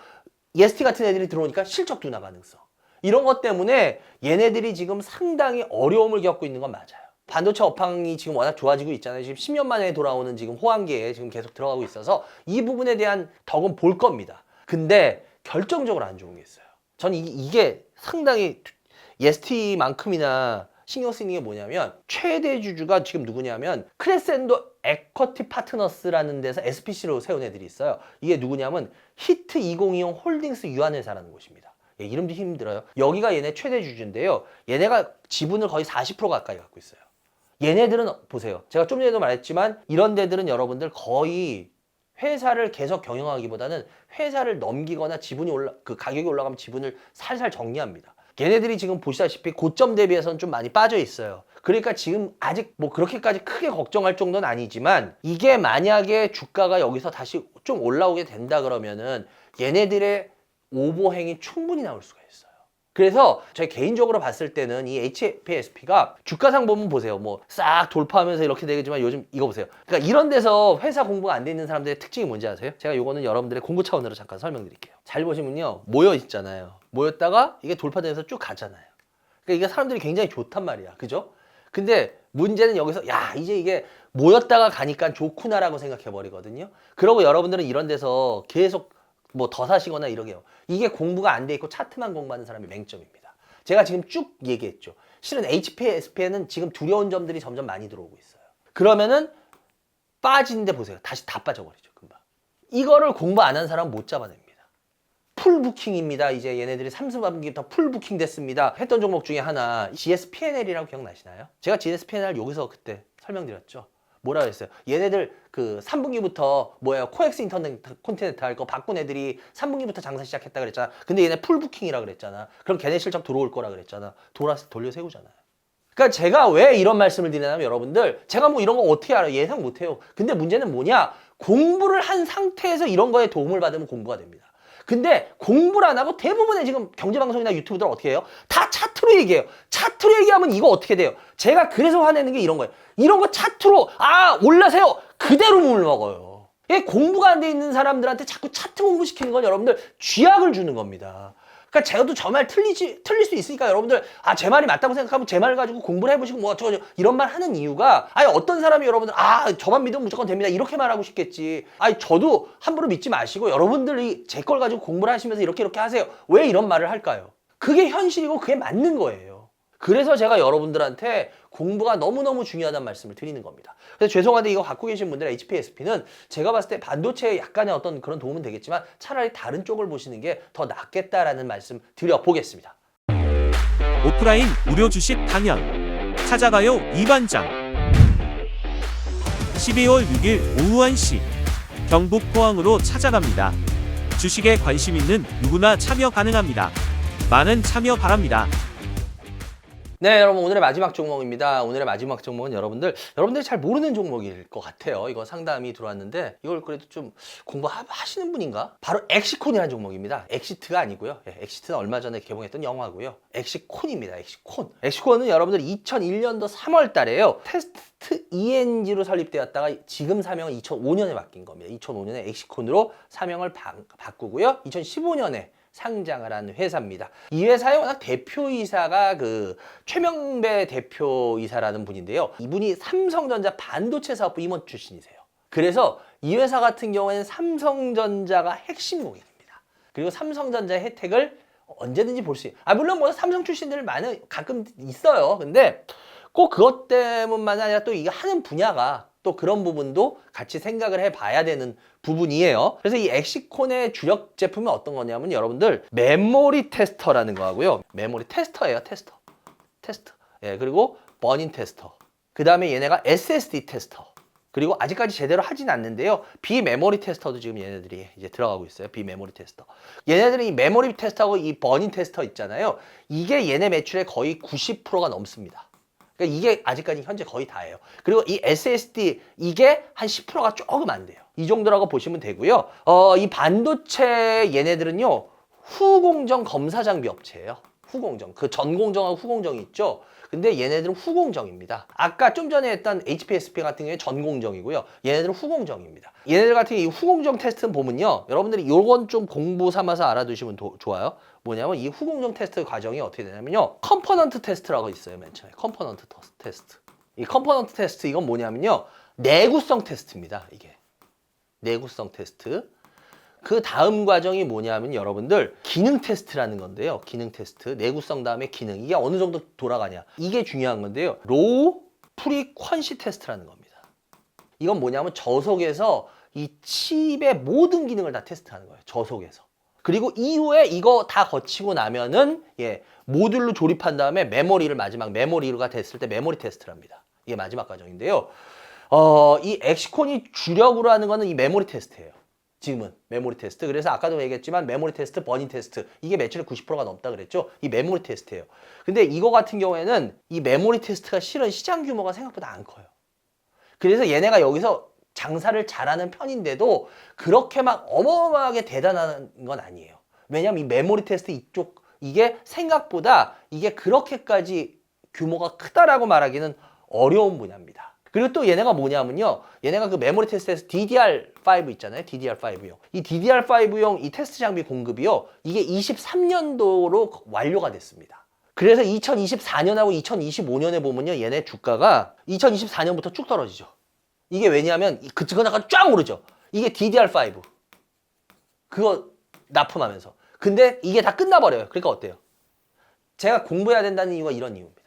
EST 같은 애들이 들어오니까 실적 둔화 가능성. 이런 것 때문에 얘네들이 지금 상당히 어려움을 겪고 있는 건 맞아요. 반도체 업황이 지금 워낙 좋아지고 있잖아요. 지금 10년 만에 돌아오는 지금 호황기에 지금 계속 들어가고 있어서 이 부분에 대한 덕은 볼 겁니다. 근데 결정적으로 안 좋은 게 있어요. 저는 이게 상당히 EST만큼이나 신경 쓰이는 게 뭐냐면 최대 주주가 지금 누구냐면 크레센도 에쿼티 파트너스라는 데서 SPC로 세운 애들이 있어요. 이게 누구냐면 히트 2020 홀딩스 유한회사라는 곳입니다. 예, 이름도 힘들어요. 여기가 얘네 최대 주주인데요. 얘네가 지분을 거의 40% 가까이 갖고 있어요. 얘네들은 보세요. 제가 좀 전에도 말했지만 이런 데들은 여러분들 거의 회사를 계속 경영하기보다는 회사를 넘기거나 그 가격이 올라가면 지분을 살살 정리합니다. 얘네들이 지금 보시다시피 고점 대비해서는 좀 많이 빠져 있어요. 그러니까 지금 아직 뭐 그렇게까지 크게 걱정할 정도는 아니지만 이게 만약에 주가가 여기서 다시 좀 올라오게 된다 그러면은 얘네들의 오버행이 충분히 나올 수가 있어요. 그래서 저희 개인적으로 봤을 때는 이 HPSP가 주가상 보면 보세요. 뭐 싹 돌파하면서 이렇게 되겠지만 요즘 이거 보세요. 그러니까 이런 데서 회사 공부가 안 돼 있는 사람들의 특징이 뭔지 아세요? 제가 요거는 여러분들의 공부 차원으로 잠깐 설명드릴게요. 잘 보시면요. 모여 있잖아요. 모였다가 이게 돌파되면서 쭉 가잖아요. 그러니까 이게 사람들이 굉장히 좋단 말이야. 그죠? 근데 문제는 여기서 야 이제 이게 모였다가 가니까 좋구나라고 생각해 버리거든요. 그러고 여러분들은 이런 데서 계속 뭐 더 사시거나 이러게요. 이게 공부가 안 돼 있고 차트만 공부하는 사람이 맹점입니다. 제가 지금 쭉 얘기했죠. 실은 HPSP에는 지금 두려운 점들이 점점 많이 들어오고 있어요. 그러면은 빠지는데 보세요. 다시 다 빠져버리죠. 금방. 이거를 공부 안 한 사람은 못 잡아냅니다. 풀부킹입니다. 이제 얘네들이 3분기부터 풀부킹 됐습니다. 했던 종목 중에 하나 GSPNL이라고 기억나시나요? 제가 GSPNL 여기서 그때 설명드렸죠. 뭐라 그랬어요? 얘네들 그 3분기부터 뭐예요? 코엑스 인터컨티넨탈 거 바꾼 애들이 3분기부터 장사 시작했다 그랬잖아. 근데 얘네 풀부킹이라 그랬잖아. 그럼 걔네 실적 들어올 거라 그랬잖아. 돌려 세우잖아요. 그러니까 제가 왜 이런 말씀을 드리냐면 여러분들 제가 뭐 이런 거 어떻게 알아요? 예상 못 해요. 근데 문제는 뭐냐? 공부를 한 상태에서 이런 거에 도움을 받으면 공부가 됩니다. 근데 공부를 안 하고 대부분의 지금 경제방송이나 유튜브들 어떻게 해요? 다 차트로 얘기해요. 차트로 얘기하면 이거 어떻게 돼요? 제가 그래서 화내는 게 이런 거예요. 이런 거 차트로 올라세요. 그대로 물 먹어요. 공부가 안 돼 있는 사람들한테 자꾸 차트 공부시키는 건 여러분들 쥐약을 주는 겁니다. 그러니까 제가 또 저 말 틀릴 수 있으니까 여러분들 제 말이 맞다고 생각하면 제 말 가지고 공부를 해보시고 뭐 어쩌고 이런 말 하는 이유가 어떤 사람이 여러분들 저만 믿으면 무조건 됩니다 이렇게 말하고 싶겠지. 저도 함부로 믿지 마시고 여러분들이 제 걸 가지고 공부를 하시면서 이렇게 하세요. 왜 이런 말을 할까요? 그게 현실이고 그게 맞는 거예요. 그래서 제가 여러분들한테 공부가 너무너무 중요하다는 말씀을 드리는 겁니다. 그래서 죄송한데 이거 갖고 계신 분들 HPSP는 제가 봤을 때 반도체에 약간의 어떤 그런 도움은 되겠지만 차라리 다른 쪽을 보시는 게 더 낫겠다라는 말씀 드려보겠습니다. 오프라인 무료 주식 강연 찾아가요 이반장. 12월 6일 오후 1시 경북 포항으로 찾아갑니다. 주식에 관심 있는 누구나 참여 가능합니다. 많은 참여 바랍니다. 네, 여러분 오늘의 마지막 종목입니다. 오늘의 마지막 종목은 여러분들이 잘 모르는 종목일 것 같아요. 이거 상담이 들어왔는데 이걸 그래도 좀 공부하시는 분인가? 바로 엑시콘이라는 종목입니다. 엑시트가 아니고요. 예, 엑시트는 얼마 전에 개봉했던 영화고요. 엑시콘입니다. 엑시콘. 엑시콘은 여러분들 2001년도 3월 달에요. 테스트 ENG로 설립되었다가 지금 사명은 2005년에 바뀐 겁니다. 2005년에 엑시콘으로 사명을 바꾸고요. 2015년에 상장을 한 회사입니다. 이 회사의 워낙 대표이사가 그 최명배 대표이사라는 분인데요. 이분이 삼성전자 반도체 사업부 임원 출신이세요. 그래서 이 회사 같은 경우에는 삼성전자가 핵심 고객입니다. 그리고 삼성전자의 혜택을 언제든지 볼 수 있어요. 물론 뭐 삼성 출신들 가끔 있어요. 근데 꼭 그것 때문만 아니라 또 이게 하는 분야가 또 그런 부분도 같이 생각을 해봐야 되는 부분이에요. 그래서 이 엑시콘의 주력 제품은 어떤 거냐면 여러분들 메모리 테스터라는 거 하고요. 메모리 테스터예요. 테스터. 예, 그리고 버닝 테스터. 그 다음에 얘네가 SSD 테스터. 그리고 아직까지 제대로 하진 않는데요. 비메모리 테스터도 지금 얘네들이 이제 들어가고 있어요. 비메모리 테스터. 얘네들은 이 메모리 테스터하고 이 버닝 테스터 있잖아요. 이게 얘네 매출의 거의 90%가 넘습니다. 그러니까 이게 아직까지 현재 거의 다예요. 그리고 이 SSD 이게 한 10%가 조금 안 돼요. 이 정도라고 보시면 되고요. 이 반도체 얘네들은요. 후공정 검사 장비 업체예요. 후공정. 그 전공정하고 후공정이 있죠. 근데 얘네들은 후공정입니다. 아까 좀 전에 했던 HPSP 같은 경우에 전공정이고요. 얘네들은 후공정입니다. 얘네들 같은 경우에 이 후공정 테스트는 보면요. 여러분들이 요건 좀 공부 삼아서 알아두시면 좋아요. 뭐냐면 이 후공정 테스트 과정이 어떻게 되냐면요. 컴포넌트 테스트라고 있어요. 맨 처음에. 컴포넌트 테스트. 이 컴포넌트 테스트 이건 뭐냐면요. 내구성 테스트입니다. 이게. 내구성 테스트. 그 다음 과정이 뭐냐면 여러분들 기능 테스트라는 건데요. 기능 테스트. 내구성 다음에 기능. 이게 어느 정도 돌아가냐. 이게 중요한 건데요. 로우 프리퀀시 테스트라는 겁니다. 이건 뭐냐면 저속에서 이 칩의 모든 기능을 다 테스트하는 거예요. 저속에서. 그리고 이후에 이거 다 거치고 나면은 모듈로 조립한 다음에 마지막 메모리가 됐을 때 메모리 테스트랍니다. 이게 마지막 과정인데요. 이 엑시콘이 주력으로 하는 거는 이 메모리 테스트예요. 지금은 메모리 테스트. 그래서 아까도 얘기했지만 메모리 테스트, 버닝 테스트 이게 매출의 90%가 넘다 그랬죠. 이 메모리 테스트예요. 근데 이거 같은 경우에는 이 메모리 테스트가 실은 시장 규모가 생각보다 안 커요. 그래서 얘네가 여기서 장사를 잘하는 편인데도 그렇게 막 어마어마하게 대단한 건 아니에요. 왜냐면 이 메모리 테스트 이게 생각보다 이게 그렇게까지 규모가 크다라고 말하기는 어려운 분야입니다. 그리고 또 얘네가 뭐냐면요. 얘네가 그 메모리 테스트에서 DDR5 있잖아요. DDR5용. 이 DDR5용 이 테스트 장비 공급이요. 이게 23년도로 완료가 됐습니다. 그래서 2024년하고 2025년에 보면요. 얘네 주가가 2024년부터 쭉 떨어지죠. 이게 왜냐하면 그건 약간 쫙 오르죠. 이게 DDR5. 그거 납품하면서. 근데 이게 다 끝나버려요. 그러니까 어때요? 제가 공부해야 된다는 이유가 이런 이유입니다.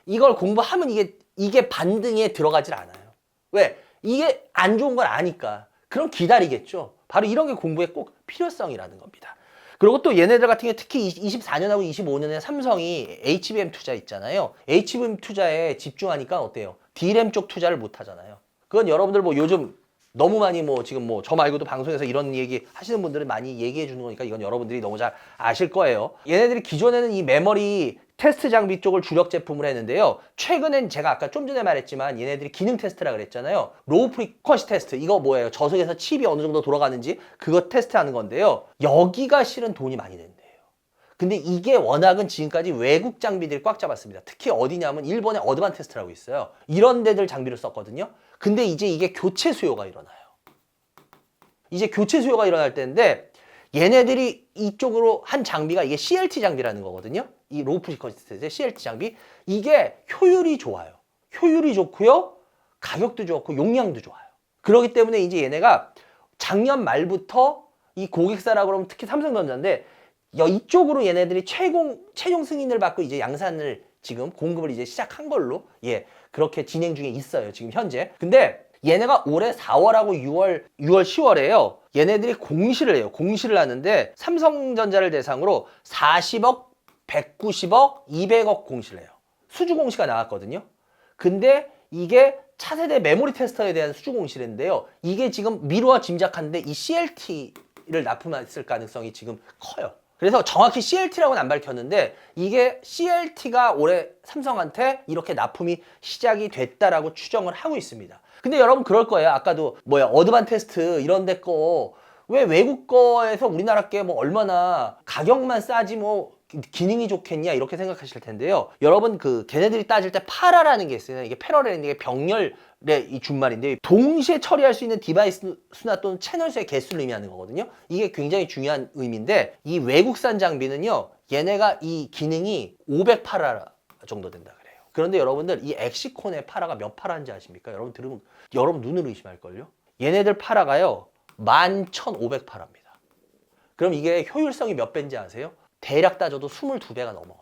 이걸 공부하면 이게 반등에 들어가질 않아요. 왜? 이게 안 좋은 걸 아니까. 그럼 기다리겠죠. 바로 이런 게 공부의 꼭 필요성이라는 겁니다. 그리고 또 얘네들 같은 경우 특히 24년하고 25년에 삼성이 HBM 투자 있잖아요. HBM 투자에 집중하니까 어때요? D램 쪽 투자를 못 하잖아요. 그건 여러분들 뭐 요즘 너무 많이 지금 저 말고도 방송에서 이런 얘기 하시는 분들은 많이 얘기해 주는 거니까 이건 여러분들이 너무 잘 아실 거예요. 얘네들이 기존에는 이 메모리 테스트 장비 쪽을 주력 제품을 했는데요. 최근엔 제가 아까 좀 전에 말했지만 얘네들이 기능 테스트라 그랬잖아요. 로우 프리퀀시 테스트. 이거 뭐예요? 저속에서 칩이 어느 정도 돌아가는지 그거 테스트하는 건데요. 여기가 실은 돈이 많이 된대요. 근데 이게 워낙은 지금까지 외국 장비들이 꽉 잡았습니다. 특히 어디냐면 일본의 어드밴티스트라고 있어요. 이런 데들 장비를 썼거든요. 근데 이제 이게 교체 수요가 일어나요. 이제 교체 수요가 일어날 때인데 얘네들이 이쪽으로 한 장비가 이게 CLT 장비라는 거거든요. 이 로우 프리퀀시 테스트의 CLT 장비. 이게 효율이 좋아요. 효율이 좋고요. 가격도 좋고 용량도 좋아요. 그렇기 때문에 이제 얘네가 작년 말부터 이 고객사라 그러면 특히 삼성전자인데 이쪽으로 얘네들이 최종 승인을 받고 이제 양산을 지금 공급을 이제 시작한 걸로 그렇게 진행 중에 있어요. 지금 현재. 근데 얘네가 올해 4월하고 6월, 10월에요. 얘네들이 공시를 해요. 공시를 하는데 삼성전자를 대상으로 40억, 190억, 200억 공시를 해요. 수주 공시가 나왔거든요. 근데 이게 차세대 메모리 테스터에 대한 수주 공시인데요. 이게 지금 미루어 짐작하는데 이 CLT를 납품했을 가능성이 지금 커요. 그래서 정확히 CLT라고는 안 밝혔는데 이게 CLT가 올해 삼성한테 이렇게 납품이 시작이 됐다라고 추정을 하고 있습니다. 근데 여러분 그럴 거예요. 아까도 어드밴테스트 이런 데 거 왜 외국 거에서 우리나라 게 뭐 얼마나 가격만 싸지 뭐 기능이 좋겠냐 이렇게 생각하실 텐데요. 여러분 걔네들이 따질 때 파라라는 게 있어요. 이게 패러렐이라는 게 병렬의 이 준말인데 동시에 처리할 수 있는 디바이스 수나 또는 채널 수의 개수를 의미하는 거거든요. 이게 굉장히 중요한 의미인데 이 외국산 장비는요. 얘네가 이 기능이 500파라 정도 된다 그래요. 그런데 여러분들 이 엑시콘의 파라가 몇 파라인지 아십니까? 여러분 들으면 여러분 눈으로 의심할걸요? 얘네들 파라가요. 11,500파라입니다. 그럼 이게 효율성이 몇 배인지 아세요? 대략 따져도 22배가 넘어요.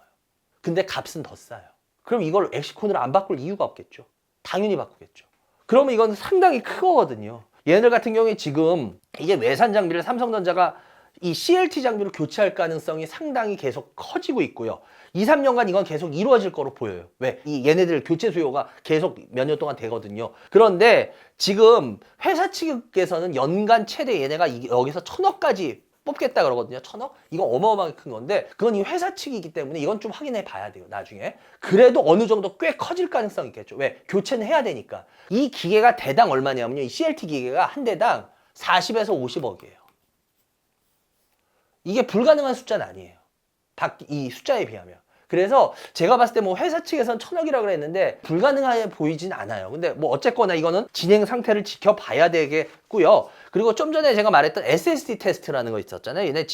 근데 값은 더 싸요. 그럼 이걸 엑시콘으로 안 바꿀 이유가 없겠죠. 당연히 바꾸겠죠. 그러면 이건 상당히 크거든요. 얘네들 같은 경우에 지금 이게 외산 장비를 삼성전자가 이 CLT 장비로 교체할 가능성이 상당히 계속 커지고 있고요. 2, 3년간 이건 계속 이루어질 거로 보여요. 왜? 이 얘네들 교체 수요가 계속 몇 년 동안 되거든요. 그런데 지금 회사 측에서는 연간 최대 얘네가 여기서 1,000억까지 뽑겠다 그러거든요. 1,000억? 이거 어마어마하게 큰 건데 그건 이 회사 측이기 때문에 이건 좀 확인해 봐야 돼요. 나중에. 그래도 어느 정도 꽤 커질 가능성이 있겠죠. 왜? 교체는 해야 되니까. 이 기계가 대당 얼마냐면요. 이 CLT 기계가 한 대당 40에서 50억이에요. 이게 불가능한 숫자는 아니에요. 이 숫자에 비하면. 그래서 제가 봤을 때 뭐 회사 측에서는 1,000억이라고 그랬는데 불가능해 보이진 않아요. 근데 뭐 어쨌거나 이거는 진행 상태를 지켜봐야 되겠고요. 그리고 좀 전에 제가 말했던 SSD 테스트라는 거 있었잖아요. 얘네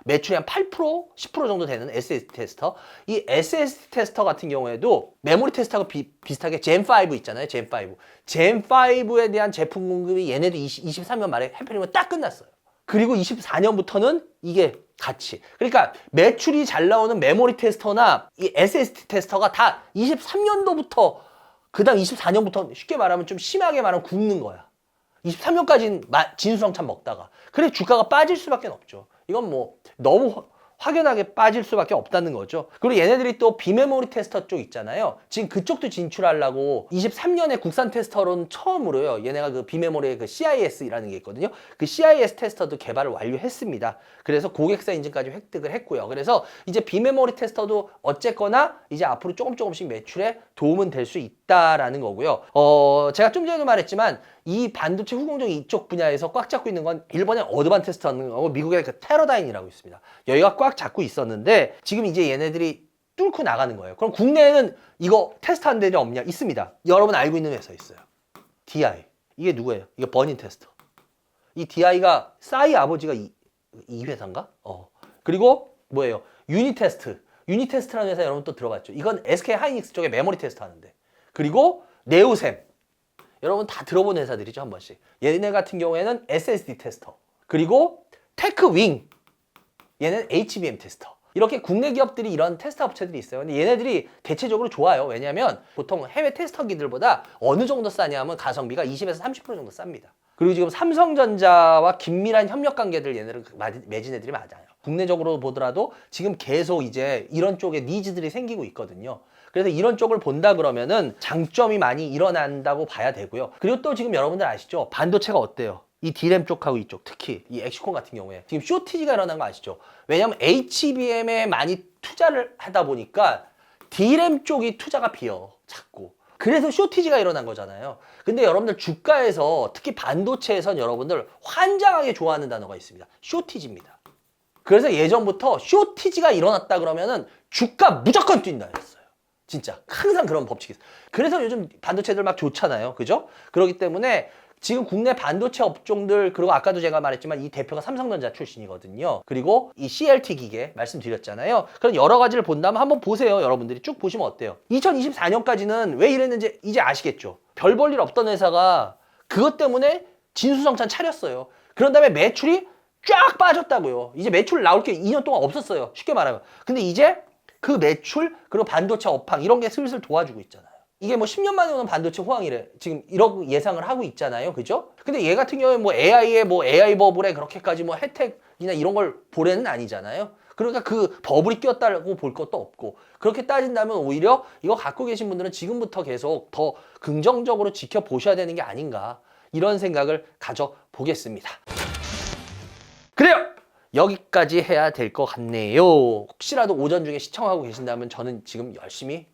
매출이 한 8%, 10% 정도 되는 SSD 테스터. 이 SSD 테스터 같은 경우에도 메모리 테스터하고 비슷하게 젠5 있잖아요. 젠5. 젠5에 대한 제품 공급이 얘네도 23년 말에 해프닝은 딱 끝났어요. 그리고 24년부터는 이게 같이. 그러니까 매출이 잘 나오는 메모리 테스터나 이 SSD 테스터가 다 23년도부터 그다음 24년부터 쉽게 말하면 좀 심하게 말하면 굽는 거야. 23년까지는 진수성찬 먹다가. 그래 주가가 빠질 수밖에 없죠. 이건 뭐 너무 확연하게 빠질 수밖에 없다는 거죠. 그리고 얘네들이 또 비메모리 테스터 쪽 있잖아요. 지금 그쪽도 진출하려고 23년에 국산 테스터로는 처음으로요. 얘네가 그 비메모리의 그 CIS라는 게 있거든요. 그 CIS 테스터도 개발을 완료했습니다. 그래서 고객사 인증까지 획득을 했고요. 그래서 이제 비메모리 테스터도 어쨌거나 이제 앞으로 조금씩 매출에 도움은 될 수 있다라는 거고요. 제가 좀 전에도 말했지만 이 반도체 후공정 이쪽 분야에서 꽉 잡고 있는 건 일본의 어드밴테스트라는 거고 미국의 그 테러다인이라고 있습니다. 여기가 꽉 잡고 있었는데 지금 이제 얘네들이 뚫고 나가는 거예요. 그럼 국내에는 이거 테스트하는 데는 없냐? 있습니다. 여러분 알고 있는 회사 있어요. DI. 이게 누구예요? 이게 버닌 테스터. 이 DI가 싸이 아버지가 이 회사인가? 그리고 뭐예요? 유니테스트. 유니테스트라는 회사 여러분 또 들어봤죠? 이건 SK 하이닉스 쪽에 메모리 테스트 하는데. 그리고 네오셈. 여러분 다 들어본 회사들이죠, 한 번씩. 얘네 같은 경우에는 SSD 테스터. 그리고 테크윙. 얘는 HBM 테스터. 이렇게 국내 기업들이 이런 테스터 업체들이 있어요. 근데 얘네들이 대체적으로 좋아요. 왜냐하면 보통 해외 테스터기들보다 어느 정도 싸냐면 가성비가 20에서 30% 정도 쌉니다. 그리고 지금 삼성전자와 긴밀한 협력 관계들 얘네를 맺은 애들이 많아요. 국내적으로 보더라도 지금 계속 이제 이런 쪽에 니즈들이 생기고 있거든요. 그래서 이런 쪽을 본다 그러면은 장점이 많이 일어난다고 봐야 되고요. 그리고 또 지금 여러분들 아시죠? 반도체가 어때요? 이 D램 쪽하고 이쪽, 특히 이 엑시콘 같은 경우에 지금 쇼티지가 일어난 거 아시죠? 왜냐면 HBM에 많이 투자를 하다 보니까 D램 쪽이 투자가 비어, 자꾸. 그래서 쇼티지가 일어난 거잖아요. 근데 여러분들 주가에서 특히 반도체에선 여러분들 환장하게 좋아하는 단어가 있습니다. 쇼티지입니다. 그래서 예전부터 쇼티지가 일어났다 그러면은 주가 무조건 뛴다 했어요. 진짜 항상 그런 법칙이 있어요. 그래서 요즘 반도체들 막 좋잖아요. 그죠? 그렇기 때문에 지금 국내 반도체 업종들, 그리고 아까도 제가 말했지만 이 대표가 삼성전자 출신이거든요. 그리고 이 CLT 기계 말씀드렸잖아요. 그런 여러 가지를 본다면 한번 보세요. 여러분들이 쭉 보시면 어때요? 2024년까지는 왜 이랬는지 이제 아시겠죠? 별 볼 일 없던 회사가 그것 때문에 진수성찬 차렸어요. 그런 다음에 매출이 쫙 빠졌다고요. 이제 매출 나올 게 2년 동안 없었어요. 쉽게 말하면. 근데 이제 그 매출, 그리고 반도체 업황 이런 게 슬슬 도와주고 있잖아요. 이게 뭐 10년 만에 오는 반도체 호황이래. 지금 이런 예상을 하고 있잖아요. 그죠? 근데 얘 같은 경우에 뭐 AI 버블에 그렇게까지 뭐 혜택이나 이런 걸 보래는 아니잖아요. 그러니까 그 버블이 끼었다고 볼 것도 없고. 그렇게 따진다면 오히려 이거 갖고 계신 분들은 지금부터 계속 더 긍정적으로 지켜보셔야 되는 게 아닌가. 이런 생각을 가져보겠습니다. 그래요! 여기까지 해야 될 것 같네요. 혹시라도 오전 중에 시청하고 계신다면 저는 지금 열심히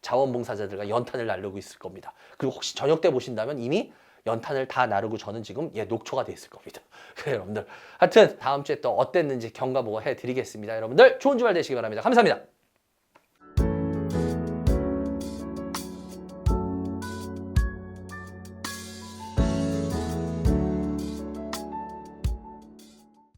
자원봉사자들과 연탄을 나르고 있을 겁니다. 그리고 혹시 저녁 때 보신다면 이미 연탄을 다 나르고 저는 지금 녹초가 돼 있을 겁니다. 그래요, 여러분들. 하여튼 다음 주에 또 어땠는지 경과보고 해드리겠습니다. 여러분들 좋은 주말 되시기 바랍니다. 감사합니다.